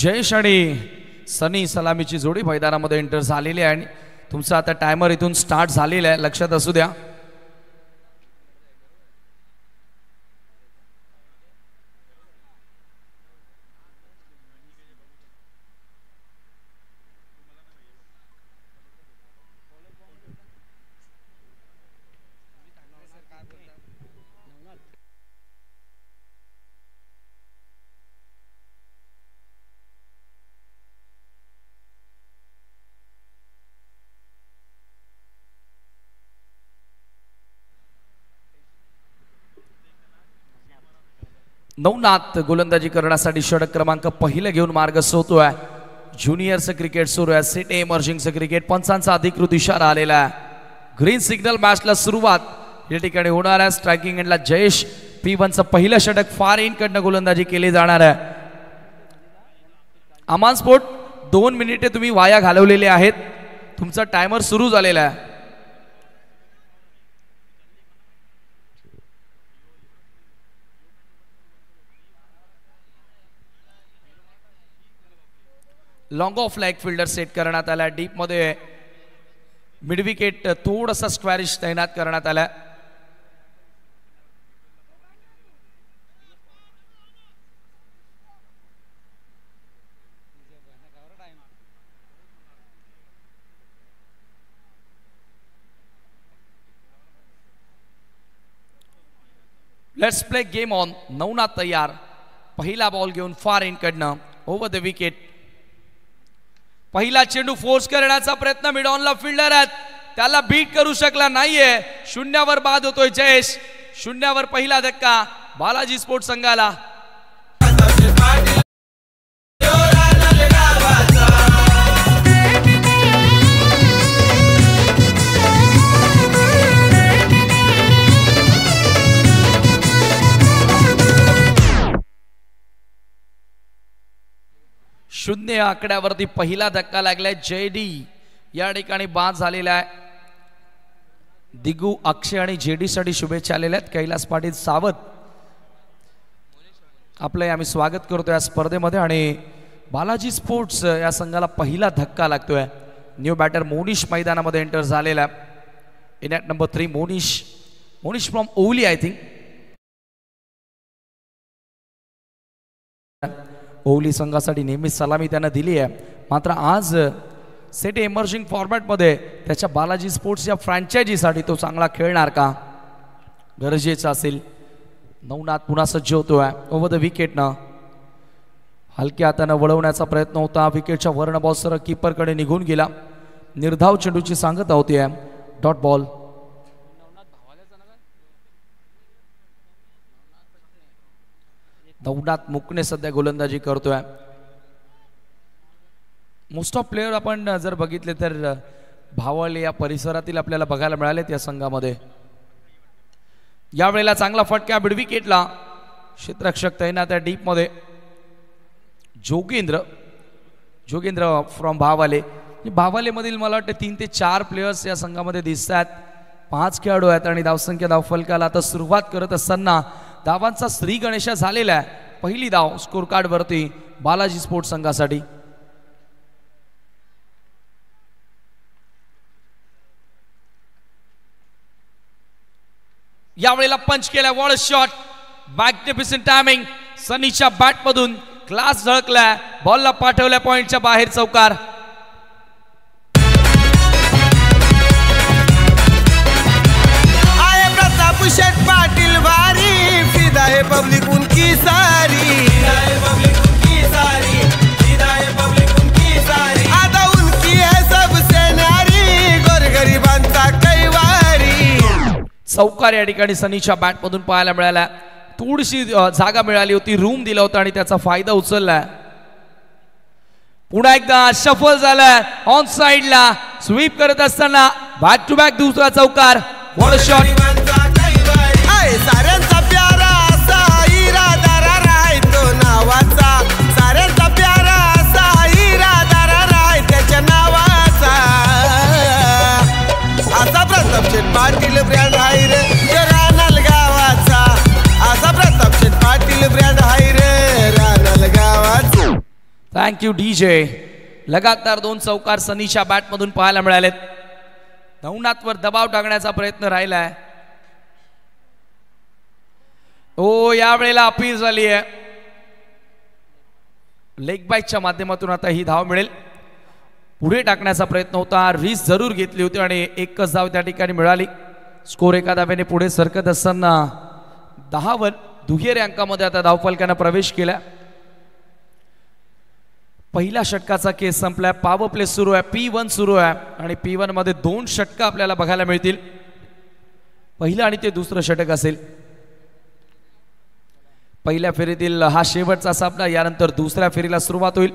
जयेश आणि सनी सलामीची जोडी मैदानामध्ये एंटर झालेली आहे आणि तुमचा आता टायमर इथून स्टार्ट झालेला आहे, लक्षात असू द्या. नवनाथ गोलंदाजी करण्यासाठी षटक क्रमांक पहिला घेऊन मार्ग सोडतोय. ज्युनियरचं क्रिकेट सुरू आहे. City इमर्जिंगचं cricket. पंचांचा अधिकृत इशारा आलेला आहे. ग्रीन सिग्नल मॅचला सुरुवात या ठिकाणी होणार आहे. स्ट्रायकिंग एंडला जयेश P1चं पहिलं षटक फार इन कडनं गोलंदाजी केली जाणार आहे. अमान स्पोर्ट 2 मिनिटे तुम्ही वाया घालवलेले आहेत. तुमचा टायमर सुरू झालेला आहे. Long of leg fielder set करण्यात आला. डीप मध्ये मिड विकेट थोडासा स्क्वॅरिश तैनात करण्यात आला. Let's play game on. Navnath तयार. पहिला बॉल घेऊन फार इन कडनं ओव्हर द विकेट. पहिला चेंडू फोर्स करण्याचा प्रयत्न. मिड ऑनला फिल्डर आहेत, त्याला बीट करू शकला नाहीये. शून्यावर बाद होतोय जयेश. शून्यावर पहिला धक्का बालाजी स्पोर्ट्स संघाला. शून्य आकड्यावरती पहिला धक्का लागलाय. जेडी या ठिकाणी बाद झालेला आहे. दिगू, अक्षय आणि जेडी साठी शुभेच्छा आलेल्या आहेत. कैलास पाटील सावत आपलं आम्ही स्वागत करतोय या स्पर्धेमध्ये. आणि बालाजी स्पोर्ट्स या संघाला पहिला धक्का लागतोय. न्यू बॅटर मोनिश मैदानामध्ये एंटर झालेला आहे. In at number 3 Monish from Ovali I think. Ovali संघासाठी नेहमीच सलामी त्यांना दिली आहे. मात्र आज सेट इमर्जिंग फॉर्मॅटमध्ये त्याच्या बालाजी स्पोर्ट्स या फ्रँचायझीसाठी तो चांगला खेळणार का गरजेचं असेल. नवनाथ पुन्हा सज्ज होतोय. ओव्हर द विकेटनं हलक्या हातानं वळवण्याचा प्रयत्न होता. विकेटच्या वरनं बॉल सरळ कीपरकडे निघून गेला. निर्धाव चेंडूची सांगता होती. Dot ball. नवनाथ मुकणे सध्या गोलंदाजी करतोय. मोस्ट ऑफ प्लेयर आपण जर बघितले तर भावळे या परिसरातील आपल्याला बघायला मिळालेत या संघामध्ये. यावेळेला चांगला फटका मिड विकेटला. क्षेत्ररक्षक तैनात आहे डीप मध्ये. जोगेंद्र फ्रॉम भावाले. भावालेमधील मला वाटतं 3 ते 4 प्लेयर्स या संघामध्ये दिसत आहेत. 5 खेळाडू आहेत आणि धावसंख्या धावफलकाला आता सुरुवात करत असताना धावांचा श्री गणेशा झालेला आहे. पहिली धाव स्कोर कार्ड वरती बालाजी स्पोर्ट्स संघासाठी. यावेळेला पंच केला. Well shot. Magnificent timing. सनीच्या बॅट मधून क्लास झळकलाय. बॉलला पाठवल्या पॉइंटच्या बाहेर चौकार. शेठ पाटील वारी फिदा है पब्लिक उनकी सारी. आता उनकी है सबसे न्यारी. गोरगरिबांचा कैवारी. चौकार या ठिकाणी सनीच्या बॅट मधून पाहायला मिळाला. थोडीशी जागा मिळाली होती, रूम दिला होता आणि त्याचा फायदा उचलला. पुन्हा एकदा शफल झालाय. ऑन साइडला स्वीप करत असताना बॅक टू बॅक दुसरा चौकार. Wall shot. साऱ्यांचा प्यारा असा इरादारा राहतो नावाचा. साऱ्यांचा प्यारा असा इरादारा राह त्याच्या नावाचा. असा प्रताप शेठ पाटील ब्रँड आहे रे रानल गावाचा. असा प्रताप शेठ पाटील ब्रँड आहे रे रानल गावाचा. Thank you DJ. लगातार 2 चौकार सनीच्या बॅटमधून पाहायला मिळालेत. नवनाथवर दबाव टाकण्याचा प्रयत्न राहिलाय. ओ यावेळेला अपील झाली आहे. लेग बाईकच्या माध्यमातून आता ही धाव मिळेल. पुढे टाकण्याचा प्रयत्न होता. रिस्क जरूर घेतली होती आणि एकच धाव त्या ठिकाणी मिळाली. स्कोर एका धावेने पुढे सरकत असताना 10 दुहेरी अंकामध्ये आता धावफलकानं प्रवेश केला. पहिल्या षटकाचा केस संपलाय. पॉवर प्ले सुरू आहे. P1 सुरू आहे आणि P1 मध्ये 2 षटक आपल्याला बघायला मिळतील. पहिलं आणि ते दुसरं षटक असेल. पहिल्या फेरीतील हा शेवटचा सामना. यानंतर दुसऱ्या फेरीला सुरुवात होईल.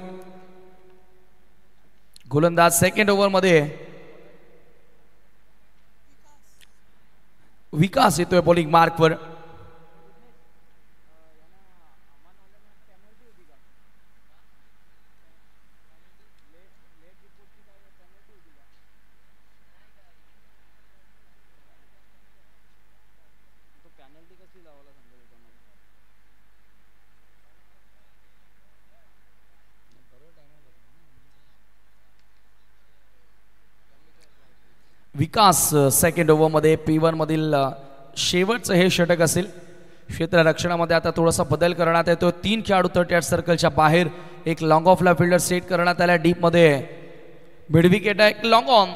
गोलंदाज सेकंड ओव्हर मध्ये विकास येतोय बॉलिंग मार्कवर. विकास सेकंड ओव्हरमध्ये P1 मधील शेवटचं हे षटक असेल. क्षेत्ररक्षणामध्ये आता थोडासा बदल करण्यात येतो. 3 खेळाडू 38 सर्कलच्या बाहेर. एक लॉंग ऑफला फिल्डर सेट करण्यात आला. डीपमध्ये मिड विकेट आहे. एक लॉंग ऑन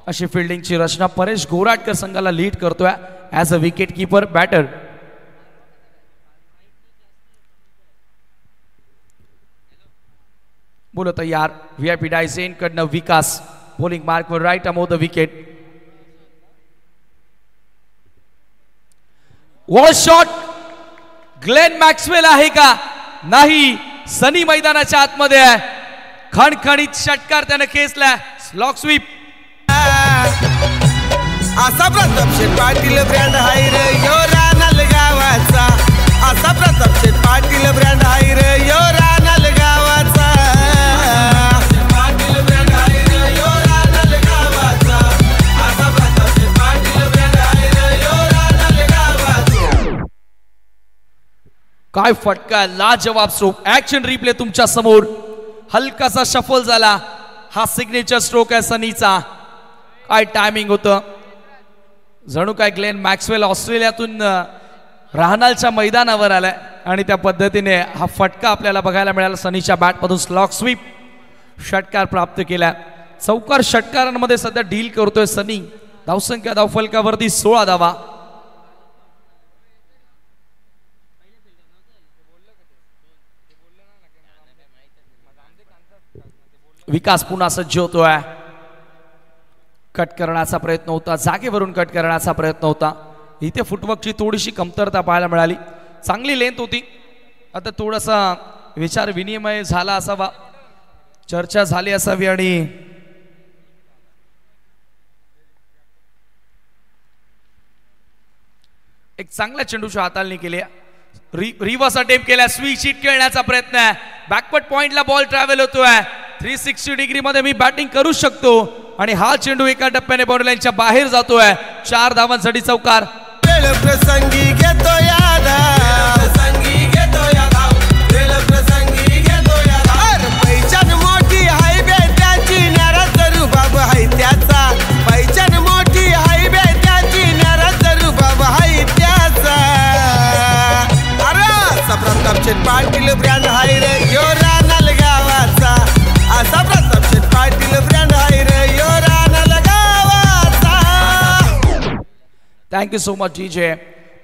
अशी फिल्डिंगची रचना. परेश गोराटकर संघाला लीड करतोय as a wicket keeper batter. बोलो तयार. VIP डायसेन कडनं विकास बॉलिंग मार्कवर राईट अमोव the wicket. Well shot. Glenn Maxwell आहे का? नाही. सनी मैदानाच्या आतमध्ये आहे. खणखणीत षटकार त्याने खेचला. Slog sweep. असा प्रताप शेठ पाटील ब्रँड हाय रे यो रानाल गावाचा. असा प्रताप शेठ पाटील ब्रँड हाय रे यो रानाल गावाचा. काय फटका. लाजवाब स्ट्रोक. ऍक्शन रिप्ले तुमच्या समोर. हलकासा शफल झाला. हा सिग्नेचर स्ट्रोक आहे सनीचा. काय टायमिंग होतं. जणू काय ग्लेन मॅक्सवेल ऑस्ट्रेलियातून राहनालच्या मैदानावर आलाय आणि त्या पद्धतीने हा फटका आपल्याला बघायला मिळाला. सनीच्या बॅटमधून स्लॉक स्वीप षटकार प्राप्त केला. चौकार षटकारांमध्ये सध्या डील करतोय सनी. धावसंख्या धावफलकावरती 16 धावा. विकास पुन्हा सज्ज होतोय. कट करण्याचा प्रयत्न होता. जागेवरून कट करण्याचा प्रयत्न होता. इथे फुटवर्कची थोडीशी कमतरता पाहायला मिळाली. चांगली लेंथ होती. आता थोडासा विचार विनिमय झाला असावा. चर्चा झाली असावी आणि एक चांगल्या चेंडूची हाताळणी केली. रिव्हर्स अटेम्प्ट केला. स्विच हिट खेळण्याचा प्रयत्न आहे. बॅकवर्ड पॉइंटला बॉल ट्रॅव्हल होतोय. 360 डिग्री मध्ये मी बॅटिंग करू शकतो आणि हा चेंडू एका टप्प्याने बाउंड्री लाईनच्या बाहेर जातोय. 4 धावांसाठी चौकार. वेळ प्रसंगी घेतो यादा. प्रसंगी घेतो यादा. वेळ प्रसंगी घेतो यादा. पैचान मोठी हाय बेट्याची नारा जरू बाब हाय त्याचा. पैचान मोठी हाय बेट्याची नारा जरू बाब हाय त्याचा. अरे प्रताप शेठ पाटील ब्रँड हाय रे यो रानाल गावाचा. असा प्रताप शेठ पाटील ब्रँड हाय रे यो रानाल गावाचा. Thank you so much DJ.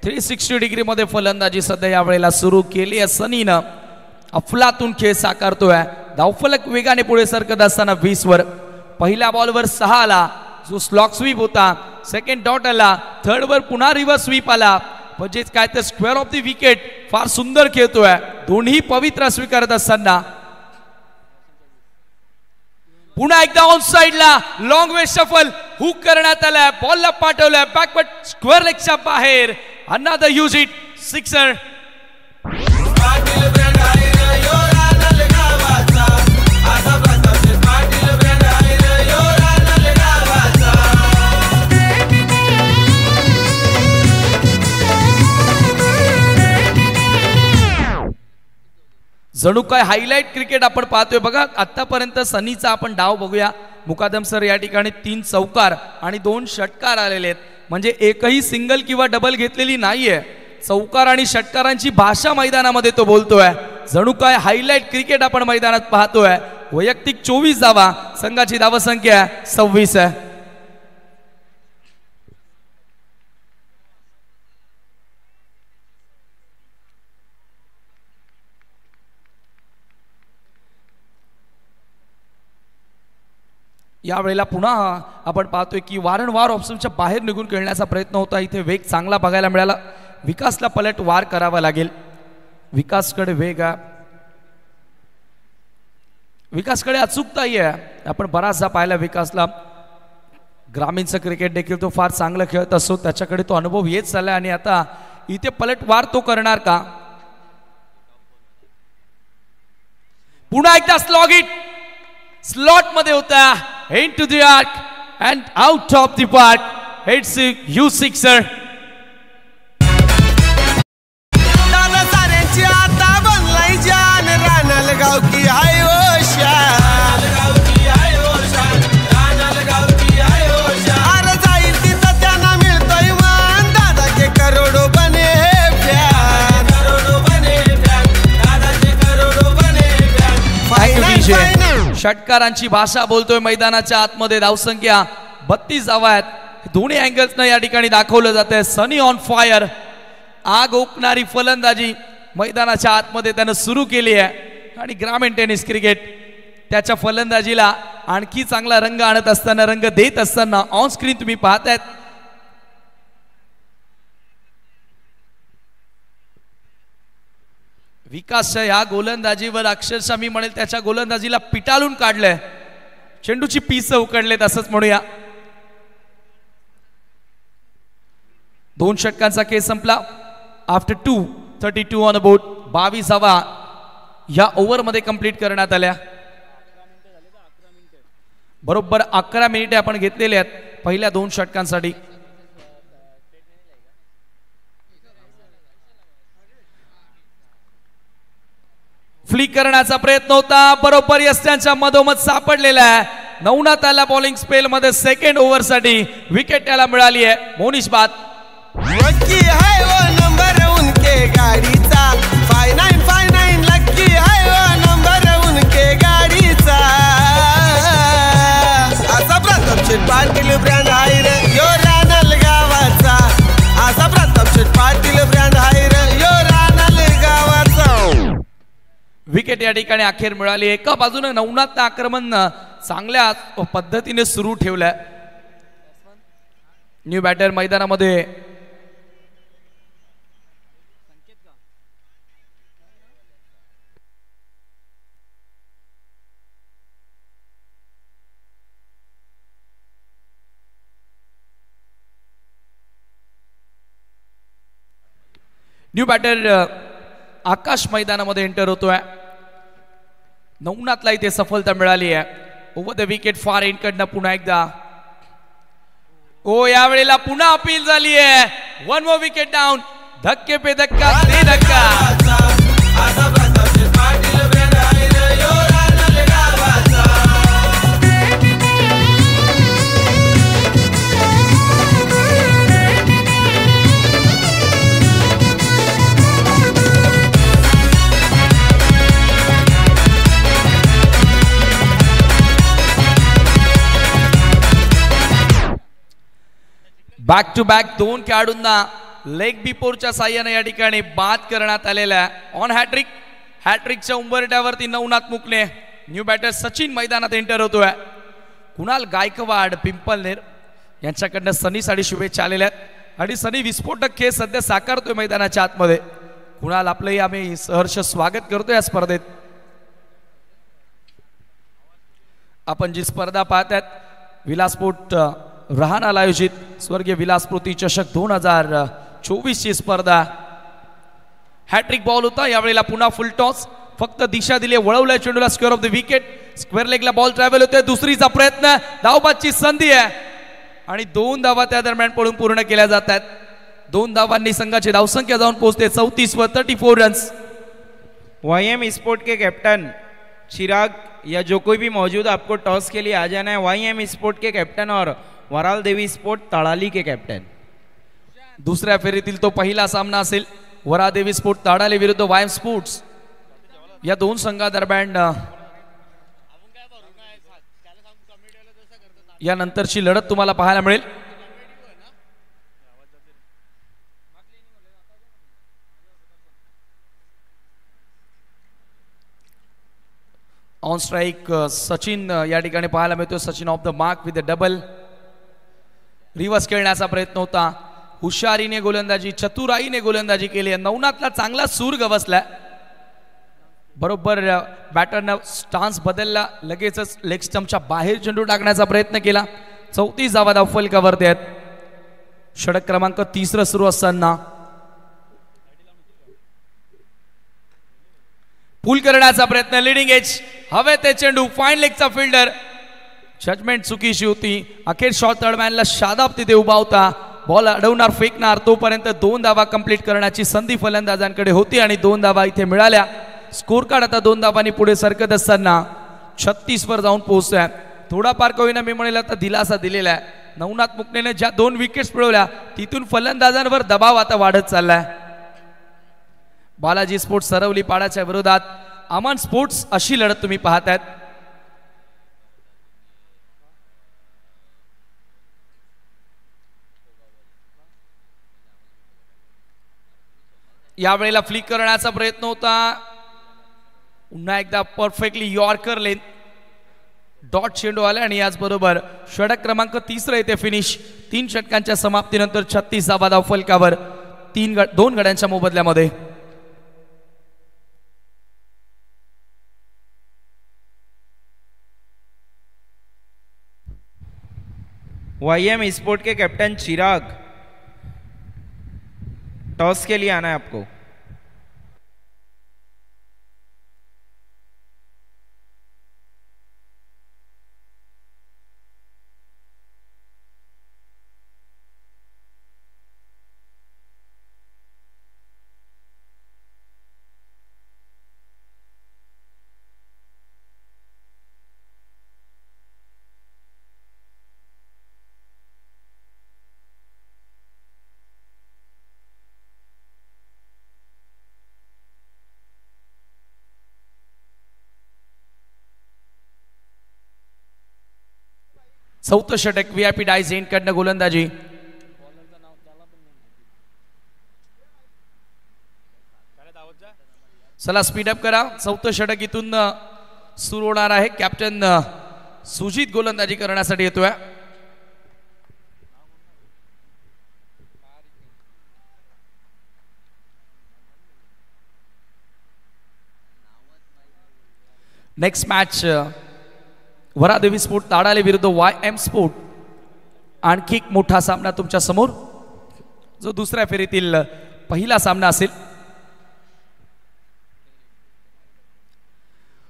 360 degree मध्ये फलंदाजी सध्या यावेळेला सुरू केली आहे सनीनं. अफलातून खेळ साकारतोय. धावफलक वेगाने पुढे सरकत असताना 20 वर. पहिल्या बॉलवर 6 आला जो स्लॉक स्वीप होता. सेकंड डॉट आला. थर्ड वर पुन्हा रिव्हर्स स्वीप आला. म्हणजेच काय तर स्क्वेअर ऑफ द विकेट. फार सुंदर खेळतोय. दोन्ही पवित्र स्वीकारत असताना पुन्हा एकदा ऑन साइडला लॉंग वे शफल हुक करण्यात आलाय. बॉलला पाठवलाय बॅकवर्ड स्क्वेअर लेगच्या बाहेर. Another use it sixer. जणू काय हायलाइट क्रिकेट आपण पाहतोय बघा. आतापर्यंत सनीचा आपण डाव बघूया. मुकादम सर या ठिकाणी 3 चौकार आणि 2 षटकार आलेले आहेत, म्हणजे एकही सिंगल किंवा डबल घेतलेली नाहीये. चौकार आणि षटकारांची भाषा मैदानामध्ये तो बोलतोय. जणू काय हायलाइट क्रिकेट आपण मैदानात पाहतोय. वैयक्तिक 24 धावा, संघाची धावसंख्या 26 आहे. यावेळेला पुन्हा आपण पाहतोय की वारंवार ऑप्शनच्या बाहेर निघून खेळण्याचा प्रयत्न होता. इथे वेग चांगला बघायला मिळाला. विकासला पलट वार करावा लागेल. विकासकडे वेग आहे, विकासकडे अचूकता आहे. आपण बराचदा पाहिला विकासला. ग्रामीणचं क्रिकेट देखील तो फार चांगलं खेळत असतो, त्याच्याकडे तो अनुभव येत चाललाय. आणि आता इथे पलट वार तो करणार का? पुन्हा एकदा स्लॉग हिट स्लॉट मध्ये होता. into the arc and out of the park. It's a U6er. दादा साऱ्यांची आता बनलाय जान. रानाल गाव की हाय ओशान, गाव की हाय ओशान, रानाल गाव की हाय ओशान. अरे जाईल तिथं त्यांना मिळतोय मान. दादा के करोडो बने प्यार, करोडो बने प्यार, दादा के करोडो बने प्यार. फायनल षटकारांची भाषा बोलतोय. मैदानाच्या आतमध्ये धावसंख्या 32 धावा आहेत. दोन्ही अँगल्सनं या ठिकाणी दाखवलं जातंय. Sunny on fire. आग ओकणारी फलंदाजी मैदानाच्या आतमध्ये त्यानं सुरू केली आहे. आणि ग्रामीण टेनिस क्रिकेट त्याच्या फलंदाजीला आणखी चांगला रंग आणत असताना, रंग देत असताना ऑन स्क्रीन तुम्ही पाहतायत. विकासच्या या गोलंदाजीवर अक्षरशः मी म्हणेल त्याच्या गोलंदाजीला पिटाळून काढलंय. चेंडूची पीस उकडलेत असंच म्हणूया. 2 षटकांचा खेळ संपला. After 2:32 on board. 22 धावा या ओव्हर मध्ये कंप्लीट करण्यात आल्या. बरोबर 11 मिनिटे आपण घेतलेले आहेत पहिल्या 2 षटकांसाठी. फ्लिक करण्याचा प्रयत्न होता, बरोबर यस्त्यांच्या मधोमध सापडलेला आहे. नवनाथ आला बॉलिंग स्पेल मध्ये सेकंड ओव्हर साठी. विकेट त्याला मिळाली आहे. मोनिश बाद. लकी है वो नंबर उनके गाडीचा. 5959 लकी है वो नंबर उनके गाडीचा. असा प्रतापशेठ पाटील ब्रँड आहे रे यो रानाल गावाचा. असा प्रतापशेठ पाटील ब्रँड आहे रे यो रानाल गावाचा. विकेट या ठिकाणी अखेर मिळाली. एका बाजूने नवनाथनं आक्रमण चांगल्या पद्धतीने सुरू ठेवलंय. न्यू बॅटर मैदानामध्ये न्यू बॅटर आकाश मैदानामध्ये एंटर होतोय. नवनाथला इथे सफलता मिळाली आहे. Over the wicket far and कडनं पुन्हा एकदा. यावेळेला पुन्हा अपील झाली आहे. 1 मोर विकेट डाऊन. धक्के पे धक्का दे धक्का. बॅक टू बॅक 2 खेळाडूंना लेग बिफोरच्या साह्याने या ठिकाणी बाद करण्यात आलेला आहे. On hat trick. हॅट्रिकच्या उंबरट्यावरती नवनाथ मुकणे. न्यू बॅटर सचिन मैदानात एंटर होतोय. कुणाल गायकवाड पिंपलनेर यांच्याकडनं सनीसाठी शुभेच्छा आलेल्या आहेत. आणि सनी विस्फोटक खेळ सध्या साकारतोय मैदानाच्या आतमध्ये. कुणाल आपलंही आम्ही सहर्ष स्वागत करतोय या स्पर्धेत. आपण जी स्पर्धा पाहतात विलासपोर्ट रहाणाला आयोजित स्वर्गीय विलासस्मृती चषक 2024 ची स्पर्धा. हॅट्रिक बॉल होता. यावेळेला पुन्हा फुल टॉस. फक्त दिशा दिली, वळवल्या चेंडूला. Square off the wicket. Square लेगला बॉल ट्रॅव्हल होतोय. दुसरीचा प्रयत्न. धावबादची संधी आहे आणि 2 धावा त्या दरम्यान पडून पूर्ण केल्या जातात. 2 धावांनी संघाची धावसंख्या जाऊन पोहोचते 34 वर. 34 रन्स. YM स्पोर्ट के कैप्टन चिराग या जो कोई भी मौजूद आपको टॉस के लिए आ जाना है। YM स्पोर्ट के कैप्टन और वराल देवी स्पोर्ट तळाली के कैप्टन। दुसऱ्या फेरीतील तो पहिला सामना असेल वरादेवी स्पोर्ट ताडाली विरुद्ध YM स्पोर्ट्स या दोन संघादरम्यान या नंतरची लढत तुम्हाला पाहायला मिळेल। ऑन स्ट्राइक सचिन या ठिकाणी पाहायला मिळतो। Sachin of the mark with the double. Reverse खेळण्याचा प्रयत्न होता, हुशारीने गोलंदाजी चतुराईने गोलंदाजी केली। नवनाथला चांगला सूर गवसला, बरोबर बॅटरनं स्टान्स बदलला, लगेचच लेग स्टंपच्या बाहेर चेंडू टाकण्याचा प्रयत्न केला। 34 धावा धावफल कव्हर आहेत। षटक क्रमांक 3 सुरू असताना पुल करण्याचा प्रयत्न, लिडिंग एज हवे ते चेंडू, फाईन लेगचा फिल्डर, जजमेंट चुकीची होती। अखेर शॉट थर्डमॅनला शादाब तिथे उभा होता, बॉल अडवणार फेकणार तोपर्यंत 2 धावा कंप्लीट करण्याची संधी फलंदाजांकडे होती आणि 2 धावा इथे मिळाल्या। स्कोर कार्ड आता 2 धावांनी पुढे सरकत असताना 36 वर जाऊन पोहोचतोय। थोडाफार का होईना मी म्हणेल आता दिलासा दिलेला आहे। नवनाथ मुकनेने ज्या 2 विकेट्स मिळवल्या तिथून फलंदाजांवर दबाव आता वाढत चाललाय। बालाजी स्पोर्ट्स सरवली पाडाच्या विरोधात अमन स्पोर्ट्स अशी लढत तुम्ही पाहतायत। यावेळेला फ्लिक करण्याचा प्रयत्न होता, पुन्हा एकदा परफेक्टली यॉर्कर लेन डॉट चेंडू आला आणि याचबरोबर षटक क्रमांक 3 येथे फिनिश। 3 षटकांच्या समाप्तीनंतर 36 धावा धावफलकावर 2 गड्यांच्या मोबदल्यामध्ये। YM स्पोर्ट के कैप्टन चिराग, टॉस के लिए आना है आपको। चौथं षटक VIP डायस एंड कडनं गोलंदाजी। चला स्पीडअप करा, चौथं षटक इथून सुरू होणार आहे। कॅप्टन सुजित गोलंदाजी करण्यासाठी येतोय। नेक्स्ट मॅच वरादेवी स्पोर्ट ताडाले विरुद्ध YM स्पोर्ट। आणखी एक मोठा सामना तुमच्या समोर, जो दुसऱ्या फेरीतील पहिला सामना असेल।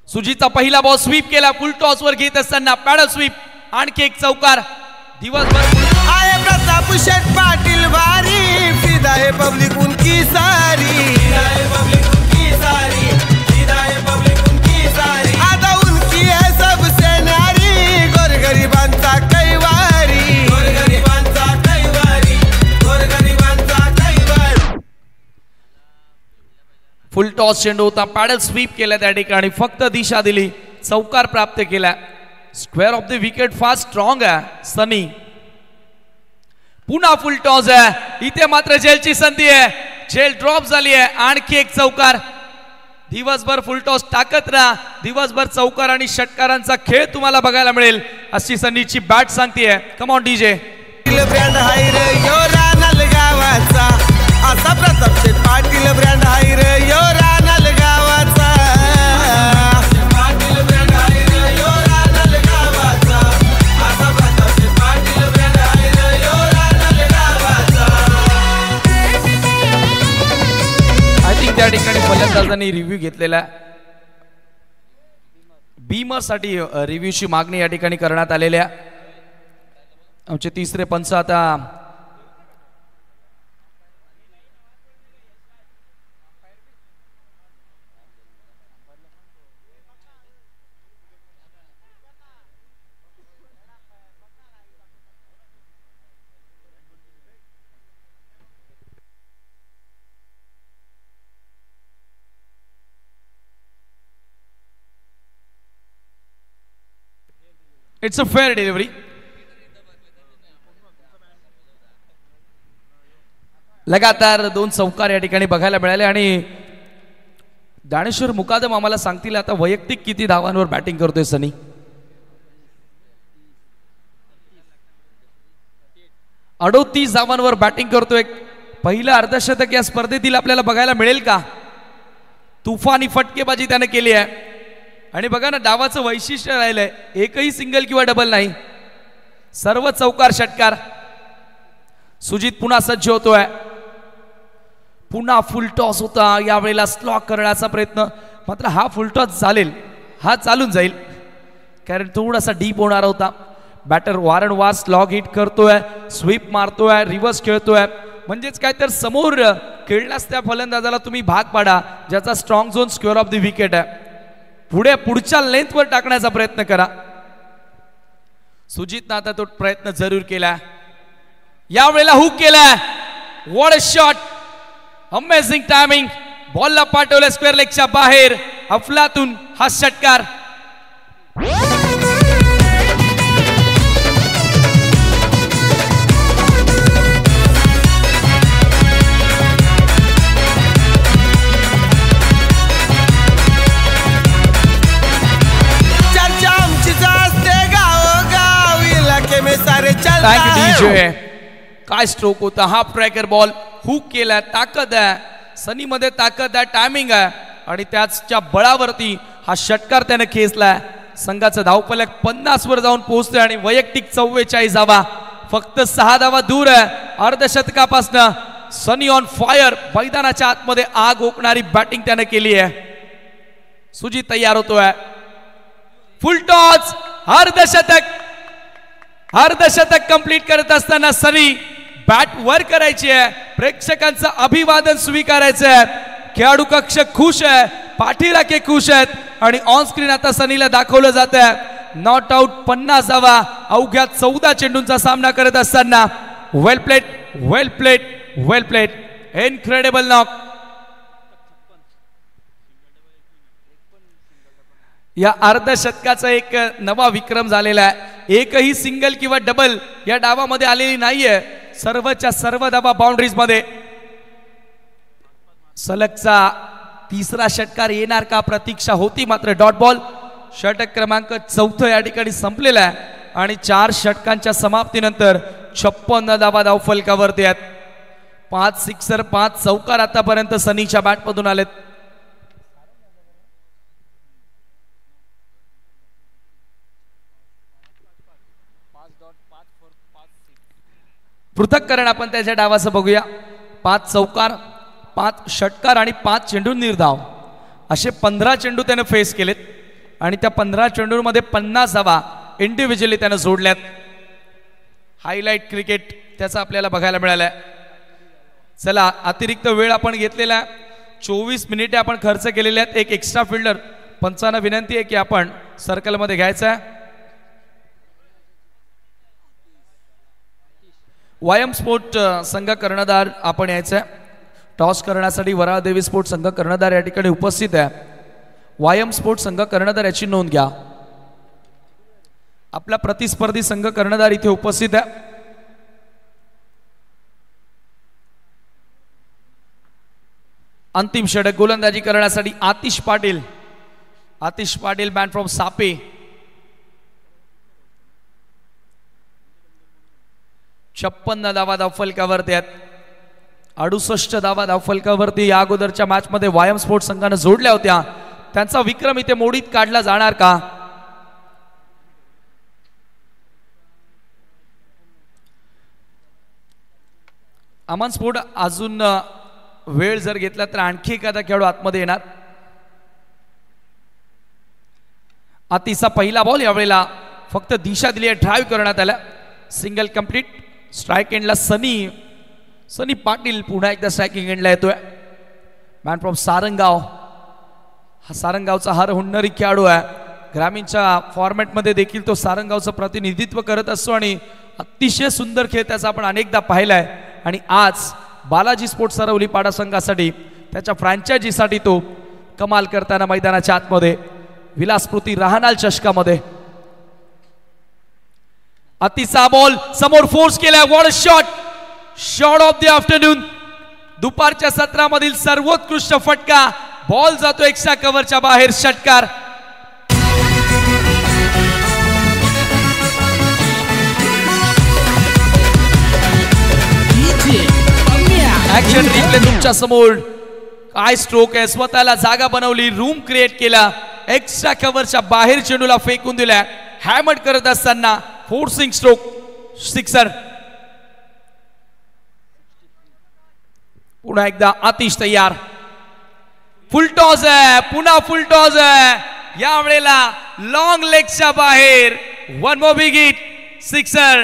सुजीतचा पहिला बॉल स्वीप केला, फुल टॉस वर घेत असताना पॅडल स्वीप, आणखी एक चौकार। दिवसभर आए प्रताप शेठ पाटील वारी, फिदा है पब्लिक उनकी सारी, फिदा है पब्लिक उनकी सारी, फिदा है पब्लिक उनकी सारी। आधा उनकी है सबसे न्यारी, गोरगरिबांचा कैवारी, गोरगरिबांचा कैवारी, गोरगरिबांचा कैवारी। फुल टॉस चेंडू होता, पॅडल स्वीप केला, त्या ठिकाणी फक्त दिशा दिली, चौकार प्राप्त केला। Square off the wicket fast strong आहे सनी। पुन्हा फुल टॉस आहे, इथे मात्र जेलची संधी आहे, जेल ड्रॉप झाली आहे। आणखी एक चौकार, दिवसभर फुल टॉस टाकत राहा, दिवसभर चौकार आणि षटकारांचा खेळ तुम्हाला बघायला मिळेल अशी सनीची बॅट सांगतेय। Come on DJ. ब्रँड हाय रे यो रानाल गावाचा, असा प्रताप शेठ पाटील ब्रँड हाय रे यो रानाल गावाचा, पाटील ब्रँड हाय रे यो रानाल गावाचा, असा प्रताप शेठ पाटील ब्रँड हाय रे यो रानाल गावाचा। आय थिंक त्या ठिकाणी फलंदाजांनी रिव्ह्यू घेतलेला आहे। बीमर साठी रिव्ह्यूची मागणी या ठिकाणी करण्यात आलेली आहे। आमचे तिसरे पंच आता इट्स अ फेअर डिलिव्हरी. लगातार 2 चौकार या ठिकाणी बघायला मिळाले आणि दानेश्वर मुकादम आम्हाला सांगतील आता वैयक्तिक किती धावांवर बॅटिंग करतोय सनी. 38 धावांवर बॅटिंग करतोय. पहिलं अर्धशतक या स्पर्धेतील आपल्याला बघायला मिळेल का? तुफानी फटकेबाजी त्याने केली आहे आणि बघा ना डावाचं वैशिष्ट्य राहिलंय, एकही सिंगल किंवा डबल नाही, सर्व चौकार षटकार. सुजित पुन्हा सज्ज होतोय. पुन्हा फुल टॉस होता, यावेळेला स्लॉक करण्याचा प्रयत्न, मात्र हा फुल टॉस चालेल, हा चालून जाईल कारण थोडासा डीप होणार होता. बॅटर वारंवार स्लॉग हिट करतोय, स्वीप मारतोय, रिव्हर्स खेळतोय, म्हणजेच काय तर समोर खेळण्यास त्या फलंदाजाला तुम्ही भाग पाडा ज्याचा strong zone square off the wicket आहे, पुढच्या लेंथवर टाकण्याचा प्रयत्न करा. सुजितनं आता तो प्रयत्न जरूर केला, यावेळेला हुक केलाय. What a shot, amazing timing, बॉलला पाठवलं स्क्वेअर लेगच्या बाहेर, अफलातून हा षटकार. डीजे काय स्ट्रोक होता, हाफ ट्रॅकर बॉल, हुक केला, ताकद आहे सनी मध्ये, ताकद आहे, टायमिंग आहे आणि त्याच्या बळावरती हा षटकार त्याने खेचलाय. संघाचं धावफलक 50 वर जाऊन पोहोचतोय आणि वैयक्तिक 44 धावा, फक्त 6 धावा दूर आहे अर्धशतकापासून. सनी ऑन फायर, मैदानाच्या आतमध्ये आग ओकणारी बॅटिंग त्याने केली आहे. सुजित तयार होतोय, फुल टॉस, अर्धशतक कंप्लीट करत असताना सनी बॅट वर करायची आहे, प्रेक्षकांचं अभिवादन स्वीकारायचं आहे. खेळाडू कक्ष खुश आहे, पाठीराखे खुश आहेत आणि ऑन स्क्रीन आता सनीला दाखवलं जात आहे नॉट आउट 50 धावा अवघ्या 14 चेंडूंचा सामना करत असताना. Well played, well played, well played, incredible knock. या अर्धशतकाचा एक नवा विक्रम झालेला आहे, एकही सिंगल किंवा डबल या डावामध्ये आलेली नाहीये, सर्वच्या सर्व धावा बाउंड्रीज मध्ये. सलगचा 3रा षटकार येणार का प्रतीक्षा होती, मात्र डॉट बॉल. षटक क्रमांक 4 या ठिकाणी संपलेला आहे आणि 4 षटकांच्या समाप्तीनंतर 56 धावा धावफलकावरती आहेत. 5 सिक्सर, 5 चौकार आतापर्यंत सनीच्या बॅटमधून आलेत. पृथक्करण आपण त्याच्या डावाचं बघूया. 5 चौकार, 5 षटकार आणि 5 चेंडू निर्धाव असे 15 चेंडू त्याने फेस केलेत आणि त्या 15 चेंडूंमध्ये 50 धावा इंडिव्हिज्युअली त्याने जोडल्यात. हायलाइट क्रिकेट त्याचा आपल्याला बघायला मिळालाय. चला, अतिरिक्त वेळ आपण घेतलेला आहे, 24 मिनिटे आपण खर्च केलेले आहेत. एक एक्स्ट्रा फिल्डर पंचांना विनंती आहे की आपण सर्कलमध्ये घ्यायचा आहे. वायम स्पोर्ट संघ कर्णधार आपण यायचं आहे. टॉस करण्यासाठी वराळ देवी स्पोर्ट संघ कर्णधार या ठिकाणी उपस्थित आहे. वायम स्पोर्ट संघ कर्णधार याची नोंद घ्या. आपला प्रतिस्पर्धी संघ कर्णधार इथे उपस्थित आहे. अंतिम षटक गोलंदाजी करण्यासाठी आतिश पाटील. आतिश पाटील मॅन फ्रॉम सापे. छप्पन्न धावा धावफलकावरती आहेत. 68 धावा धावफलकावरती या अगोदरच्या मॅच मध्ये वायम स्पोर्ट संघाने जोडल्या होत्या. त्यांचा विक्रम इथे मोडीत काढला जाणार का? अमन स्पोर्ट अजून वेळ जर घेतला तर आणखी एखादा खेळाडू आतमध्ये येणार. आतिशचा पहिला बॉल, यावेळेला फक्त दिशा दिली आहे, ड्राईव्ह करण्यात आला. Single complete. स्ट्राइक एंडला सनी पाटील पुन्हा एकदा स्ट्राइकिंग एंडला येतोय. Man from Sarangaon. हा सारंगावचा हर हुन्नरी खेळाडू आहे. ग्रामीणच्या फॉर्मॅटमध्ये देखील तो सारंगावचं प्रतिनिधित्व करत असतो आणि अतिशय सुंदर खेळ त्याचा आपण अनेकदा पाहिलाय. आणि आज बालाजी स्पोर्ट्स सरवली पाडा संघासाठी त्याच्या फ्रँचायझीसाठी तो कमाल करताना मैदानाच्या आतमध्ये विलासस्मृती राहनाल चषकामध्ये. अतिसा बॉल समोर फोर्स केलाय. What a shot. Shot of the afternoon. दुपारच्या सत्रामधील सर्वोत्कृष्ट फटका. बॉल जातो एक्स्ट्रा कव्हरच्या बाहेर. षटकार. ऍक्शन रिप्ले तुमच्या समोर. काय स्ट्रोक आहे. स्वतःला जागा बनवली. रूम क्रिएट केला. एक्स्ट्रा कव्हरच्या बाहेर चेंडूला फेकून दिला. हॅमर करत असताना फोर्सिंग स्ट्रोक. सिक्सर. पुन्हा एकदा आतिश तयार. फुल टॉस आहे. पुन्हा फुल टॉस आहे. या वेळेला लॉंग लेगच्या बाहेर. One more big hit. Sixer.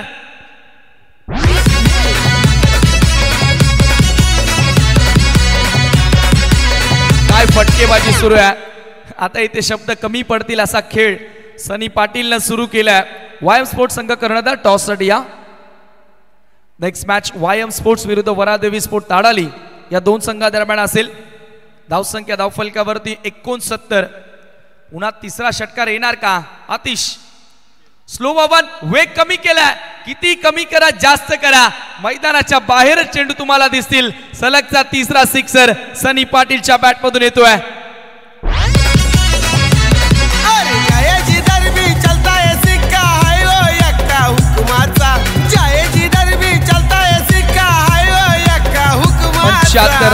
काय फटकेबाजी सुरू आहे. आता इथे शब्द कमी पडतील असा खेळ सनी पाटीलनं सुरू केलाय. वायम स्पोर्ट्स संघ कर्णधार टॉस साठी या. नेक्स्ट मॅच वायम स्पोर्ट्स विरुद्ध वरादेवी स्पोर्ट ताडाली या दोन संघादरम्यान असेल. धावसंख्या धावफलकावरती 69. पुन्हा तिसरा षटकार येणार का. आतिश. Slow one. वेग कमी केलाय. किती कमी करा जास्त करा. मैदानाच्या बाहेरच चेंडू तुम्हाला दिसतील. सलगचा तिसरा सिक्सर सनी पाटीलच्या बॅट मधून येतोय.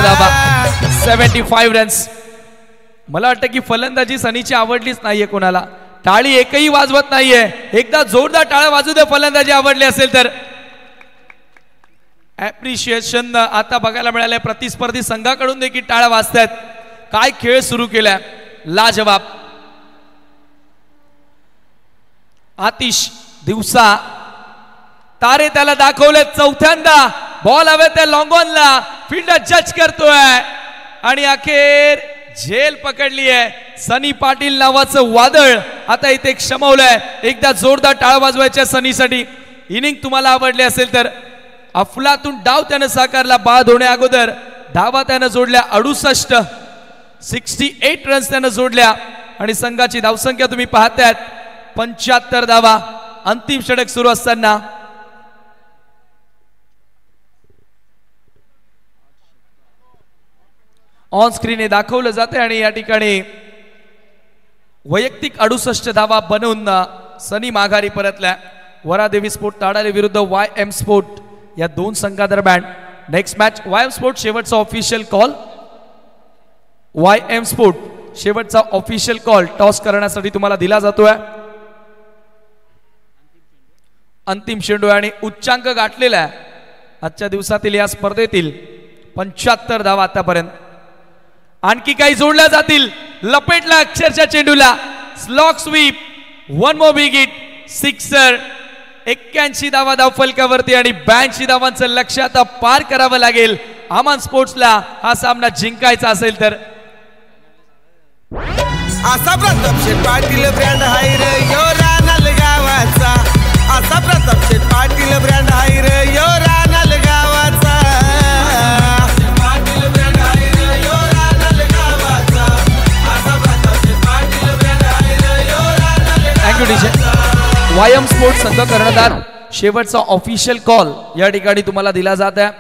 धावा. 75 रन्स. मला वाटतं की फलंदाजी सनीची आवडलीच नाहीये कोणाला. टाळी एकही वाजवत नाहीये. एकदा जोरदार टाळ्या वाजू दे फलंदाजी आवडली असेल तर. ऍप्रिशिएशन आता बघायला मिळालंय. प्रतिस्पर्धी संघाकडून देखील टाळ्या वाजतायत. काय खेळ सुरू केलाय. लाजवाब. आतिश दिवसा तारे त्याला दाखवले. चौथ्यांदा बॉल हवे त्या लॉंगॉनला. फील्डर जज करतोय आणि अखेर झेल पकडली आहे. सनी पाटील नावाचं वादळ आता इथे क्षमवलंय. एकदा जोरदार टाळ वाजवायच्या सनीसाठी. इनिंग तुम्हाला आवडली असेल तर अफलातून डाव त्यानं साकारला. बाद होण्या अगोदर धावा त्यानं जोडल्या 68. 68 रन्स त्यानं जोडल्या आणि संघाची धावसंख्या तुम्ही पाहताय 75 धावा. अंतिम षटक सुरू असताना ऑन स्क्रीन दाखवलं जाते आणि या ठिकाणी वैयक्तिक 68 धावा बनवून सनी माघारी परतल्या. वरादेवी स्पोर्ट ताडाली विरुद्ध वायएम स्पोर्ट या दोन संघादरम्यान नेक्स्ट मॅच. वायएम स्पोर्ट शेवटचा ऑफिशियल कॉल. वायएम स्पोर्ट शेवटचा ऑफिशियल कॉल टॉस करण्यासाठी तुम्हाला दिला जातोय. अंतिम चेंडू आणि उच्चांक गाठलेला आहे आजच्या दिवसातील या स्पर्धेतील. 75 धावा आतापर्यंत. आणखी काही जोडल्या जातील. लपेटला अक्षरच्या चेंडूला. Slog sweep. One more big hit. Sixer. 81 धावा धावफलकावरती आणि 82 धावांचं लक्ष्य आता पार करावं लागेल आमान स्पोर्ट्सला हा सामना जिंकायचा असेल तर. असा प्रताप शेठ पाटील ब्रँड हाय रे यो रानाल गावाचा. असा प्रताप शेठ पाटील ब्रँड हाय रे यो रानाल गावाचा. Thank you DJ. वायम स्पोर्ट संघ कर्णधार शेवटचा ऑफिशियल कॉल या ठिकाणी तुम्हाला दिला जात आहे.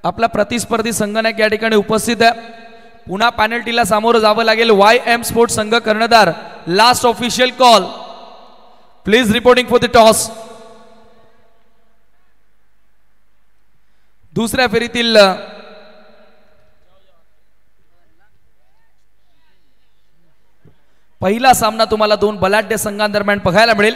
आपला प्रतिस्पर्धी संघनायक या ठिकाणी उपस्थित आहे. पुन्हा पॅनल्टीला सामोरं जावं लागेल. वायएम स्पोर्ट संघ कर्णधार last official call. Please reporting for the toss. दुसऱ्या फेरीतील पहिला सामना तुम्हाला दोन बलाढ्य संघांदरम्यान बघायला मिळेल.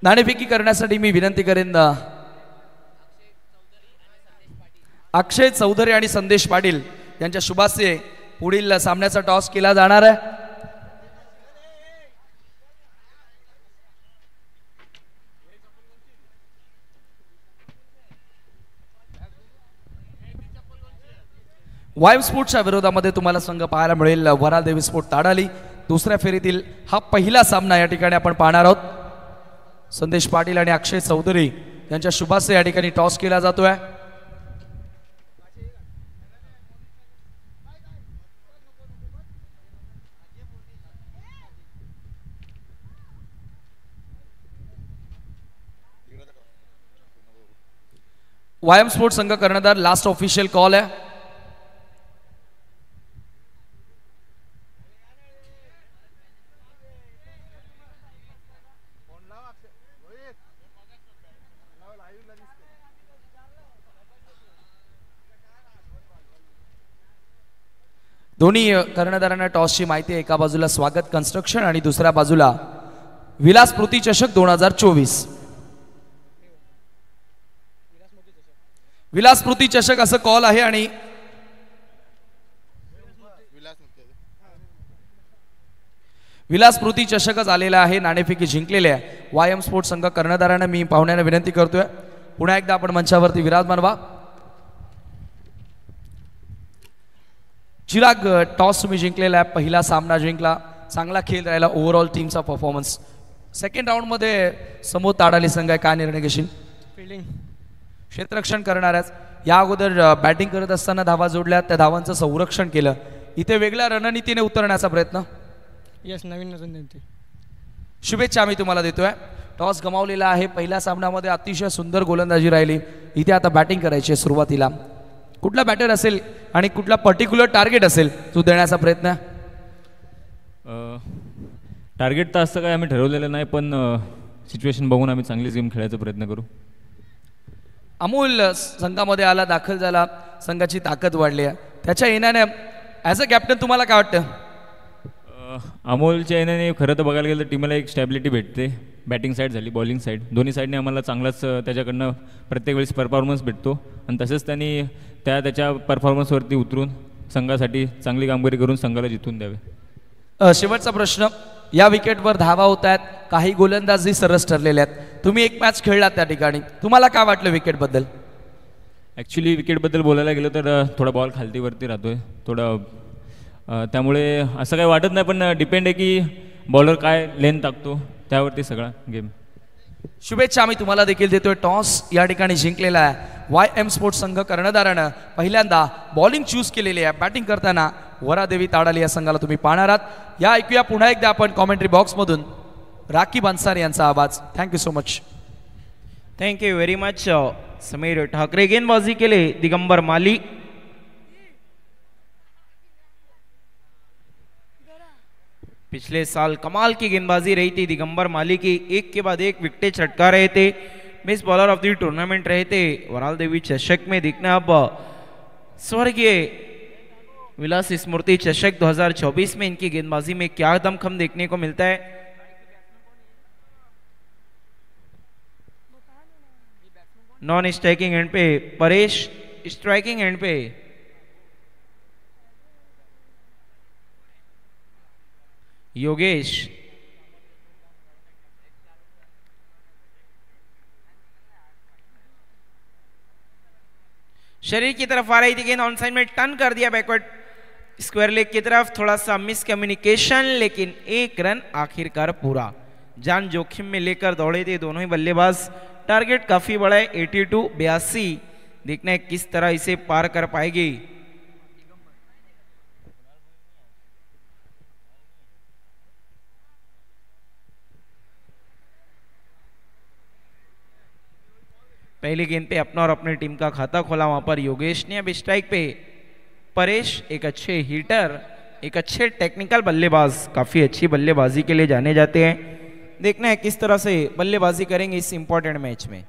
नाणेफेकी करण्यासाठी मी विनंती करेन अक्षय चौधरी आणि संदेश पाटील यांच्या शुभास्ये पुढील सामन्याचा टॉस केला जाणार आहे. वायम स्पोर्ट्सच्या विरोधामध्ये तुम्हाला संघ पाहायला मिळेल वरादेवी स्पोर्ट ताडाली. दुसऱ्या फेरीतील हा पहिला सामना या ठिकाणी आपण पाहणार आहोत. संदेश पाटील आणि अक्षय चौधरी त्यांच्या शुभास्ते या ठिकाणी टॉस केला जातोय. वायम स्पोर्ट्स संघ कर्णधार लास्ट ऑफिशियल कॉल आहे. दोन्ही कर्णधारांना टॉसची माहिती आहे. एका बाजूला स्वागत कन्स्ट्रक्शन आणि दुसऱ्या बाजूला विलास स्मृती चषक 2024. विलास स्मृती चषक असं कॉल आहे आणि विलास स्मृती चषकच आलेला आहे. नाणेफेकी जिंकलेले आहे. वायम स्पोर्ट्स संघ कर्णधारांना मी पाहुण्यांना विनंती करतोय पुन्हा एकदा आपण मंचावरती विराजमान व्हा. चिराग, टॉस तुम्ही जिंकलेला आहे. पहिला सामना जिंकला. चांगला खेळ राहिला. ओव्हरऑल टीमचा परफॉर्मन्स. सेकंड राऊंड मध्ये समोर ताडाली संघ आहे. काय निर्णय घेशील? फिल्डिंग, क्षेत्ररक्षण करणाऱ्याच. या अगोदर बॅटिंग करत असताना धावा जोडल्या, त्या धावांचं संरक्षण केलं. इथे वेगळ्या रणनीतीने उतरण्याचा प्रयत्न. यस, नवीन रणनीती. शुभेच्छा आम्ही तुम्हाला देतोय. टॉस गमावलेला आहे. पहिल्या सामन्यामध्ये अतिशय सुंदर गोलंदाजी राहिली. इथे आता बॅटिंग करायची आहे सुरुवातीला. कुठला बॅटर असेल आणि कुठला पर्टिक्युलर टार्गेट असेल तू देण्याचा प्रयत्न? टार्गेट तर असं काय आम्ही ठरवलेलं नाही, पण सिच्युएशन बघून आम्ही चांगलीच गेम खेळायचा प्रयत्न करू. अमोल संघामध्ये आला, दाखल झाला, संघाची ताकद वाढली आहे. त्याच्या येण्याने ॲज अ कॅप्टन तुम्हाला काय वाटतं? अमोलच्या येण्याने खरं तर बघायला गेलं तर टीमला एक स्टॅबिलिटी भेटते. बॅटिंग साईड झाली, बॉलिंग साईड, दोन्ही साईडने आम्हाला चांगलाच त्याच्याकडनं प्रत्येक वेळेस परफॉर्मन्स भेटतो. आणि तसंच त्यांनी त्याच्या परफॉर्मन्सवरती उतरून संघासाठी चांगली कामगिरी करून संघाला जिंकून द्यावे. शेवटचा प्रश्न. या विकेटवर धावा होत आहेत, काही गोलंदाजी सरस ठरलेले आहेत. तुम्ही एक मॅच खेळलात त्या ठिकाणी, तुम्हाला काय वाटलं विकेटबद्दल? ॲक्च्युली विकेटबद्दल बोलायला गेलं तर थोडा बॉल खालतीवरती राहतोय थोडं, त्यामुळे असं काही वाटत नाही. पण डिपेंड आहे की बॉलर काय लेंथ टाकतो त्यावरती सगळा गेम. शुभेच्छा आम्ही तुम्हाला देखील देतोय. टॉस या ठिकाणी जिंकलेला आहे. YM स्पोर्ट्स संघ कर्णधारानं पहिल्यांदा बॉलिंग चूज केलेली आहे. बॅटिंग करताना वरादेवी ताडाली या संघाला तुम्ही पाहणार आहात. या ऐकूया पुन्हा एकदा आपण कॉमेंट्री बॉक्समधून राखी बन्सार यांचा आवाज. Thank you so much. Thank you very much Sameer Thackeray. गेंदबाजी केले दिगंबर माली. पिछले साल कमाल की गेंदबाजी रही थी दिगंबर माली की. एक के बाद एक विकेटें चटका रहे थे. Best bowler of the tournament रहे थे. वराल देवी चषक में दिखना अब स्वर्गीय विलास स्मृति चषक 2024 में इनकी गेंदबाजी में क्या दमखम देखने को मिलता है. नॉन स्ट्राइकिंग एंड पे परेश, स्ट्राइकिंग एंड पे योगेश. शरीर की तरफ आ रही थी गेंद, ऑन साइड में टर्न कर दिया बैकवर्ड स्क्वायर लेग की तरफ. थोड़ा सा मिस कम्युनिकेशन, लेकिन एक रन आखिरकार पूरा. जान जोखिम में लेकर दौड़े थे दोनों ही बल्लेबाज. टारगेट काफी बड़ा है 82-82. देखना है किस तरह इसे पार कर पाएगी. पहली गेंद पे अपना और अपनी टीम का खाता खोला वहां पर योगेश ने. अब स्ट्राइक पे परेश, एक अच्छे हीटर, एक अच्छे टेक्निकल बल्लेबाज, काफी अच्छी बल्लेबाजी के लिए जाने जाते हैं. देखना है किस तरह से बल्लेबाजी करेंगे इस इंपॉर्टेंट मैच में.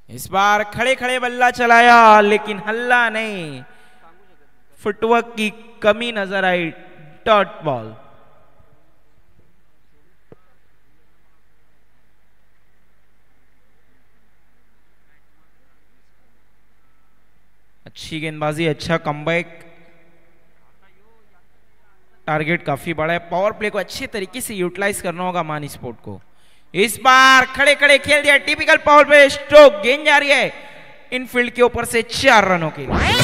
इस बार खड़े खड़े बल्ला चलाया लेकिन हल्ला नहीं. फुटवर्क की कमी नजर आई. Dot ball. अच्छी गेंदबाजी, अच्छा कमबैक. टारगेट काफी बड़ा है. पावर प्ले को अच्छे तरीके से यूटिलाइज करना होगा मान स्पोर्ट को. इस बार खड़े खड़े खेल दिया. Typical power play stroke. गेंद जा रही है इनफील्ड के ऊपर से 4 रनों के लिए.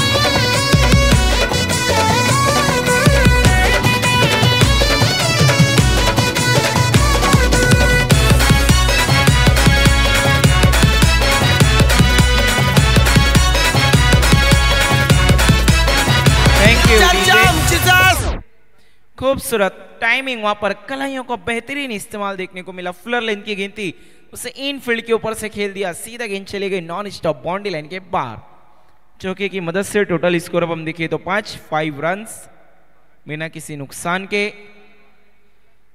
खूबसूरत टाइमिंग वहां पर कलाइयों का बेहतरीन इस्तेमाल देखने को मिला। फ्लर लेंथ की गेंद थी, उसे इन फील्ड के ऊपर से खेल दिया, सीधा गेंद चली गई नॉन स्टॉप बाउंड्री लाइन के बाहर। चौके की मदद से टोटल स्कोर अब हम देखिए तो 5 रन्स बिना किसी नुकसान के।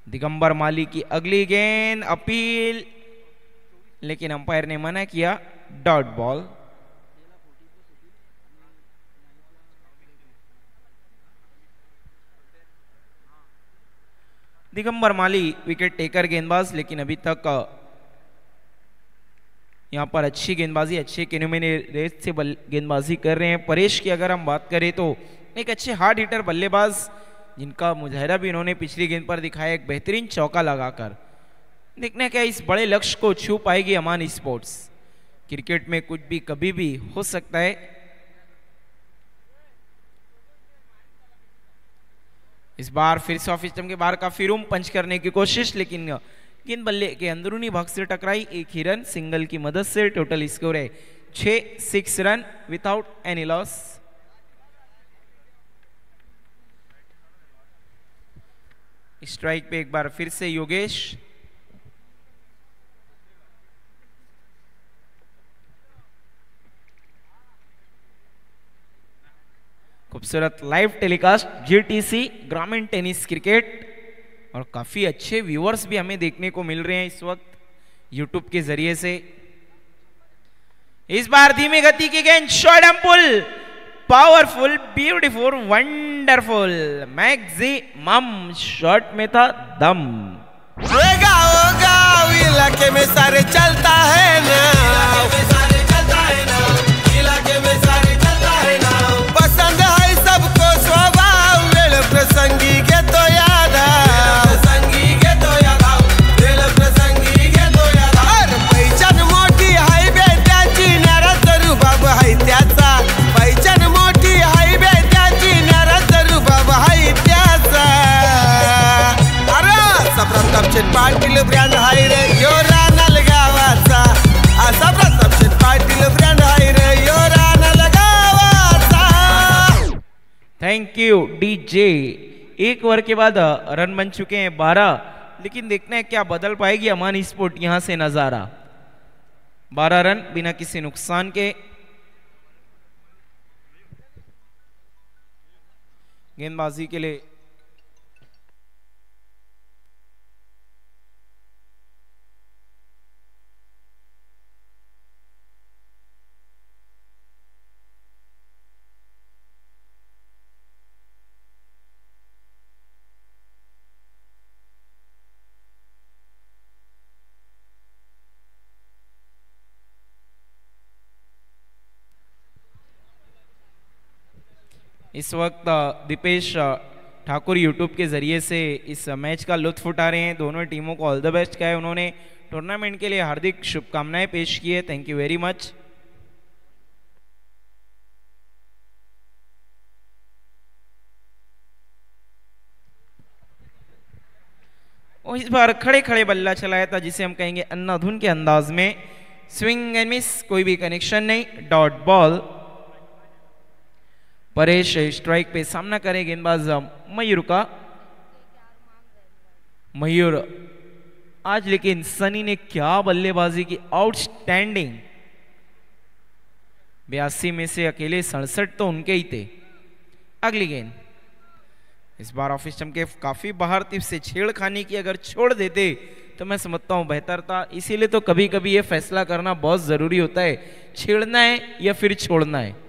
दिगंबर माली की अगली गेंद अपील, लेकिन अंपायर ने मना किया, डॉट बॉल। दिगंबर माली विकेट टेकर गेंदबाज, लेकिन अभी तक यहां पर अच्छी गेंदबाजी, अच्छे किनोमिनी रेस से गेंदबाजी कर रहे हैं। परेश की अगर हम बात करें तो एक अच्छे हार्ड हिटर बल्लेबाज, जिनका मुजाहिरा भी इन्होंने पिछली गेंद पर दिखाया, एक बेहतरीन चौका लगाकर। देखने क्या इस बड़े लक्ष्य को छू पाएगी अमान स्पोर्ट्स। क्रिकेट में कुछ भी कभी भी हो सकता है। इस बार फिर से ऑफ स्टंप के बाहर काफी रूम पंच करने की कोशिश, लेकिन गेंद बल्ले के अंदरूनी भाग से टकराई। एक ही रन सिंगल की मदद से टोटल स्कोर है 6 run without any loss. Strike पे एक बार फिर से योगेश। खूबसूरत लाइव टेलीकास्ट जीटीसी ग्रामीण टेनिस क्रिकेट, और काफी अच्छे व्यूअर्स भी हमें देखने को मिल रहे हैं इस वक्त यूट्यूब के जरिए से। इस बार धीमी गति की गेंद, short and pull, powerful, beautiful, wonderful, maximum shot में था दम। गाँव गाँव इलाके में सारे चलता है ना, इलाके में सारे चलता है ना। पसंद है सबको स्वभाव, वेल प्रसंगी के तो याद प्रसंगी के तो याद, वेल प्रसंगी के तो याद। अरे पैचन मोठी हायवे त्याची नारा जरू बाब हाय त्याचा, पैचन मोठी हायवे त्याची नारा जरू बाब हाय त्याचा। अरे सप्रतापचे पाटील ब्रँड हाय रे यो रानाल गावाचा, सप्रतापचे पाटील ब्रँड हाय रे यो रानाल गावाचा। Thank you DJ. एक ओवर के बाद रन बन चुके हैं 12, लेकिन देखना है क्या बदल पाएगी अमान स्पोर्ट यहां से नजारा। 12 रन बिना किसी नुकसान के। गेंदबाजी के लिए इस वक्त दीपेश ठाकुर यूट्यूब के जरिए से इस मैच का लुत्फ उठा रहे हैं। दोनों टीमों को ऑल द बेस्ट कहा है उन्होंने, टूर्नामेंट के लिए हार्दिक शुभकामनाएं पेश की है। Thank you very much. और इस बार खड़े खड़े बल्ला चलाया था, जिसे हम कहेंगे अन्नाधुन के अंदाज में, स्विंग एंड मिस, कोई भी कनेक्शन नहीं, डॉट बॉल। परेश स्ट्राइक पे सामना करे गेंदबाज मयूर का। मयूर आज लेकिन सनी ने क्या बल्लेबाजी की, आउटस्टैंडिंग। 82 में से अकेले 67 तो उनके ही थे। अगली गेंद इस बार ऑफ स्टंप के काफी बाहर थी, से छेड़खानी की अगर छोड़ देते तो मैं समझता हूं बेहतर था। इसीलिए तो कभी कभी ये फैसला करना बहुत जरूरी होता है, छेड़ना है या फिर छोड़ना है।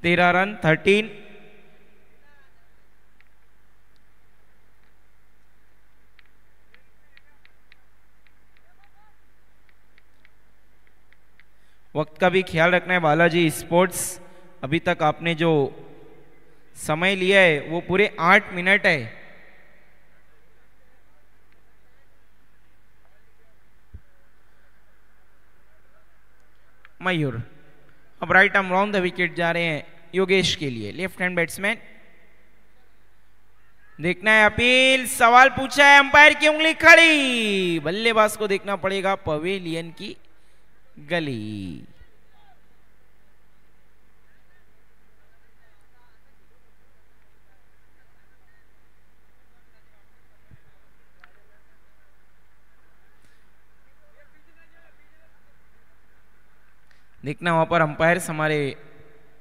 13 रन 13। वक्त का भी ख्याल रखना है बालाजी स्पोर्ट्स। अभी तक आपने जो समय लिया है वो पूरे 8 मिनट है। मयूर अब right arm round the wicket जा रहे हैं योगेश के लिए, लेफ्ट हैंड बैट्समैन। देखना है अपील, सवाल पूछा है, अंपायर की उंगली खड़ी, बल्लेबाज को देखना पड़ेगा पवेलियन की गली। देखना वहां पर अंपायर्स हमारे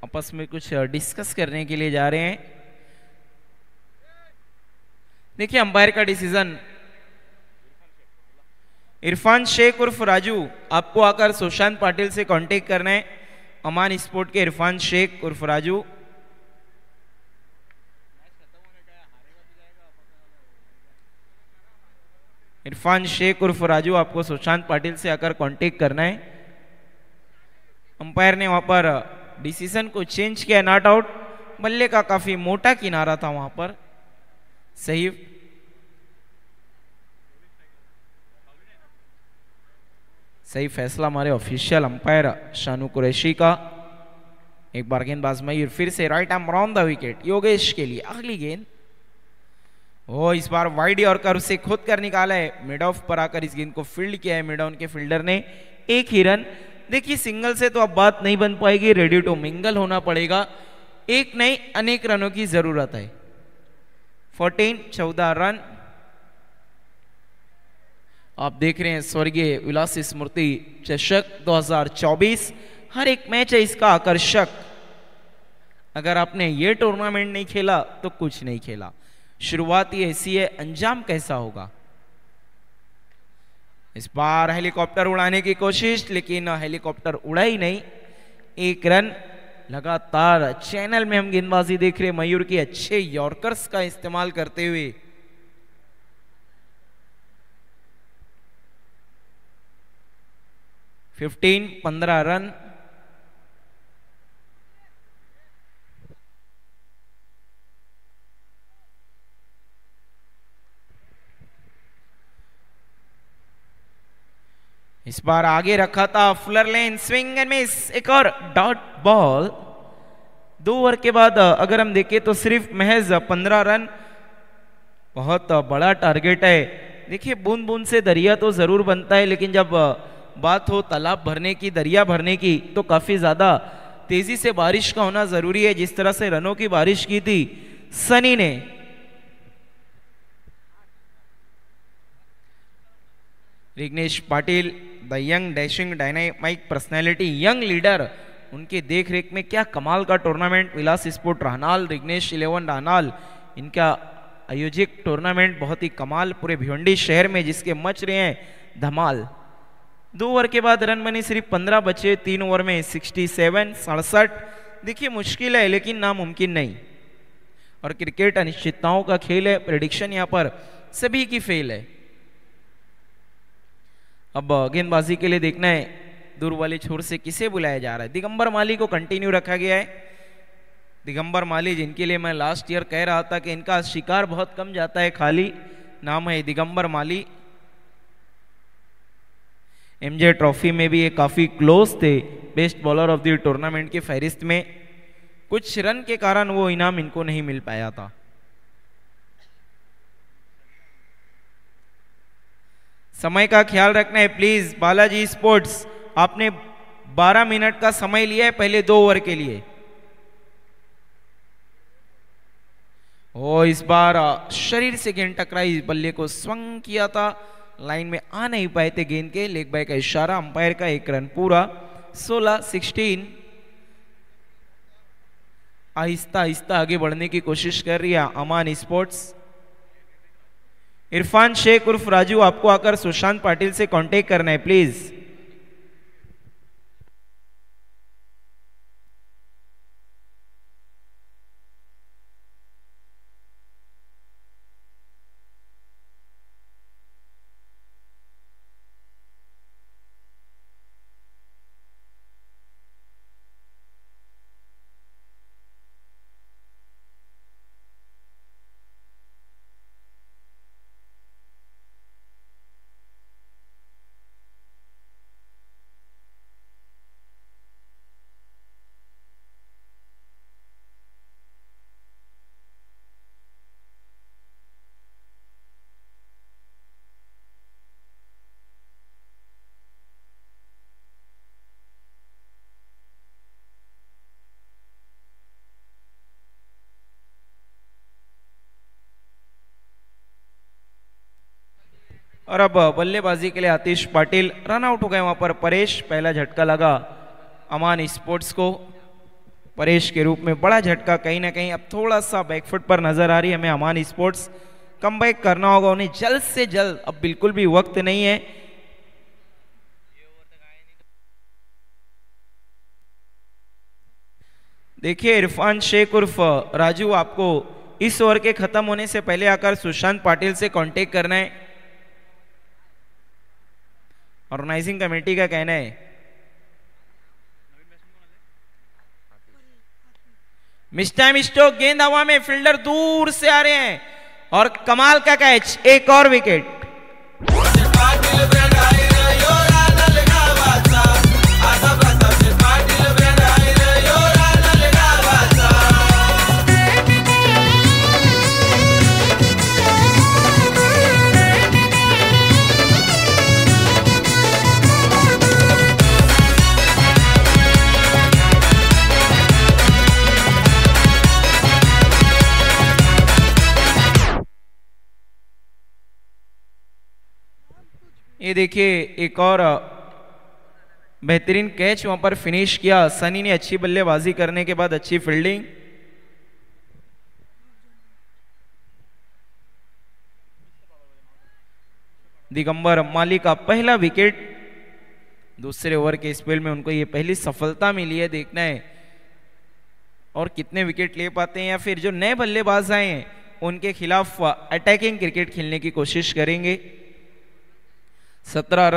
आपस में कुछ डिस्कस करने के लिए जा रहे हैं। देखिए अंपायर का डिसीजन, इरफान शेख उर्फ राजू, आपको आकर सुशांत पाटिल से कांटेक्ट करना है। अमान स्पोर्ट के इरफान शेख उर्फ राजू। इरफान शेख उर्फ राजू, आपको सुशांत पाटिल से आकर कांटेक्ट करना है। अंपायर ने वहां पर डिसीजन को चेंज किया, नॉट आउट। बल्ले का काफी मोटा किनारा था वहां पर, सही। सही फैसला हमारे ऑफिशियल अंपायर शानू कुरैशी का। एक बार गेंदबाज मयूर फिर से right arm round the wicket Yogesh के लिए। अगली गेंद, ओ इस बार वाइड यॉर्कर उसे खुद कर निकाला है। मिड ऑफ पर आकर इस गेंद को फील्ड किया है मिड ऑन के फील्डर ने। एक ही रन। देखिए सिंगल से तो अब बात नहीं बन पाएगी, रेडी टू मिंगल होना पड़ेगा। एक नहीं अनेक रनों की जरूरत है। 14 रन। आप देख रहे हैं स्वर्गीय विलास स्मृति चषक 2024। हर एक मैच है इसका आकर्षक। अगर आपने ये टूर्नामेंट नहीं खेला तो कुछ नहीं खेला। शुरुआत ही ऐसी है, अंजाम कैसा होगा। इस बार हेलीकॉप्टर उड़ाने की कोशिश, लेकिन हेलीकॉप्टर उड़ा ही नहीं। एक रन। लगातार चैनल में हम गेंदबाजी देख रहे हैं मयूर के अच्छे यॉर्कर्स का इस्तेमाल करते हुए। Fifteen 15 run. इस बार आगे रखा था Fuller lane, swing and miss. एक और डॉट बॉल। 2 ओवर के बाद अगर हम देखें तो सिर्फ महज 15 रन। बहुत बड़ा टारगेट है। देखिए बूंद बूंद से दरिया तो जरूर बनता है, लेकिन जब बात हो तालाब भरने की, दरिया भरने की, तो काफी ज्यादा तेजी से बारिश का होना जरूरी है। जिस तरह से रनों की बारिश की थी सनी ने। Rignesh Patil, the young dashing dynamic personality, young leader, उनके देख रेख में क्या कमाल का टूर्नामेंट। विलास स्पोर्ट रहनाल, रिग्नेश 11 रहनाल, इनका आयोजित टूर्नामेंट बहुत ही कमाल पूरे भिवंडी शहर में, जिसके मच रहे हैं धमाल। 2 ओवर के बाद रन बने सिर्फ 15 बचे। 3 ओवर में 67 67। देखिए मुश्किल है लेकिन नामुमकिन नहीं। और क्रिकेट अनिश्चितताओं का खेल है। प्रेडिक्शन यहां पर सभी की फेल है। अब गेंदबाजी के लिए देखना है दूर वाले छोर से किसे बुलाया जा रहा है। दिगंबर माली को कंटिन्यू रखा गया है। दिगंबर माली, जिनके लिए मैं लास्ट ईयर कह रहा था कि इनका शिकार बहुत कम जाता है, खाली नाम है दिगंबर माली। एमजे ट्रॉफी में भी ये काफी क्लोज थे best bowler of the tournament की फहरिस्त में। कुछ रन के कारण वो इनाम इनको नहीं मिल पाया था। समय का ख्याल रखना है प्लीज। बालाजी स्पोर्ट्स, आपने 12 मिनट का समय लिया है पहले 2 ओवर के लिए। ओ इस बार शरीर से गेंद टकराई, बल्ले को स्वंग किया था, लाइन में आ नहीं पाए थे गेंद के। लेग बाय का इशारा, अंपायर का 1 रन पूरा। 16-16। आहिस्ता आहिस्ता आगे बढ़ने की कोशिश कर रही है अमान स्पोर्ट्स। इरफान शेख उर्फ राजू, आपको आकर सुशांत पाटिल से कांटेक्ट करना है प्लीज। और अब बल्लेबाजी के लिए आतिश पाटिल। रन आउट हो गए वहां पर परेश, पहला झटका लगा अमान स्पोर्ट्स को परेश के रूप में बड़ा झटका, कहीं ना कहीं अब थोड़ा सा बैकफुट पर नजर आ रही है हमें अमान स्पोर्ट्स। कमबैक करना होगा उन्हें जल्द से जल्द, अब बिल्कुल भी वक्त नहीं है। देखिए इरफान शेख उर्फ राजू, आपको इस ओवर के खत्म होने से पहले आकर सुशांत पाटिल से कांटेक्ट करना है। ऑर्गेनाइजिंग कमेटी का कहना है मिस टाइम स्ट्रोक, गेंद हवा में, फील्डर दूर से आ रहे हैं और कमाल का कैच, एक और विकेट। ये देखिए एक और बेहतरीन कैच वहां पर फिनिश किया सनी ने, अच्छी बल्लेबाजी करने के बाद अच्छी फील्डिंग। दिगंबर माली का पहला विकेट, दूसरे ओवर के स्पेल में उनको ये पहली सफलता मिली है। देखना है और कितने विकेट ले पाते हैं, या फिर जो नए बल्लेबाज आए हैं उनके खिलाफ अटैकिंग क्रिकेट खेलने की कोशिश करेंगे। 17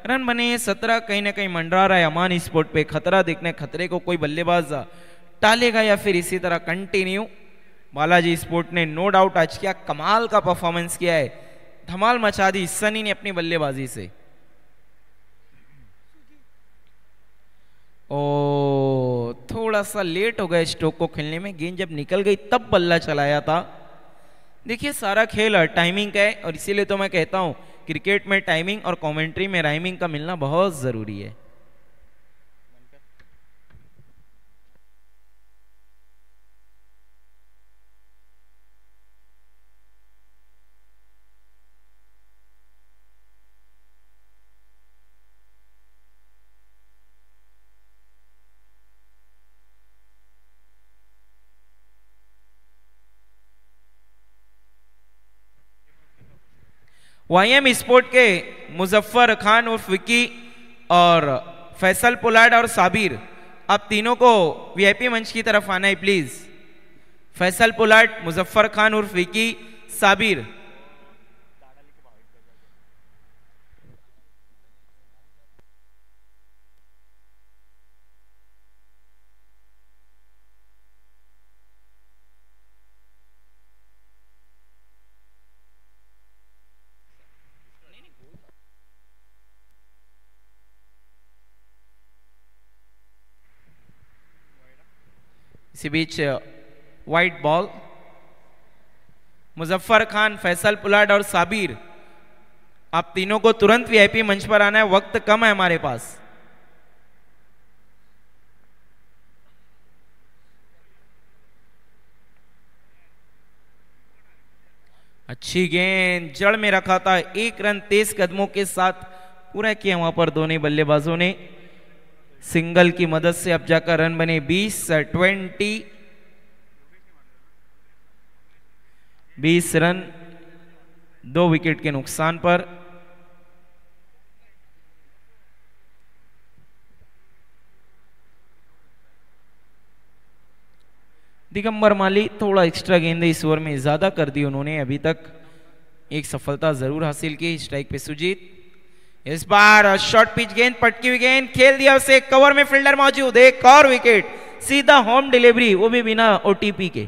रन बने, 17 कहीं ना कहीं मंडरा रहा है अमान स्पोर्ट पे। खतरा देखना है, खतरे को कोई बल्लेबाज टालेगा या फिर इसी तरह कंटिन्यू। बालाजी स्पोर्ट ने नो डाउट आज क्या कमाल का परफॉर्मेंस किया है, धमाल मचा दी सनी ने अपनी बल्लेबाजी से। ओ थोड़ा सा लेट हो गया स्ट्रोक को खेलने में, गेंद जब निकल गई तब बल्ला चलाया था। देखिए सारा खेल टाइमिंग का है और इसीलिए तो मैं कहता हूं क्रिकेट में टाइमिंग और कमेंट्री में राइमिंग का मिलना बहुत जरूरी है। वाईएम स्पोर्ट के मुजफ्फर खान उर्फ विक्की और फैसल पुलाड और साबिर, आप तीनों को वीआईपी मंच की तरफ आना है प्लीज। फैसल पुलाड, मुजफ्फर खान उर्फ विक्की, साबिर। इसी बीच वाइट बॉल, मुजफ्फर खान, फैसल पुलाड और साबिर, आप तीनों को तुरंत वीआईपी मंच पर आना है, वक्त कम है हमारे पास। अच्छी गेंद जड़ में रखा था, 1 रन तेज कदमों के साथ पूरा किया वहां पर दोनों बल्लेबाजों ने। सिंगल की मदद से अब जाकर रन बने 20 रन 2 विकेट के नुकसान पर। दिगंबर माली थोड़ा एक्स्ट्रा गेंदे इस ओवर में ज्यादा कर दी उन्होंने, अभी तक एक सफलता जरूर हासिल की। स्ट्राइक पे सुजीत, इस बार शॉर्ट पिच गेंद, पटकी हुई गेंद खेल दिया उसे, कवर में फील्डर मौजूद, एक और विकेट, सीधा होम डिलीवरी, वो भी बिना ओटीपी के।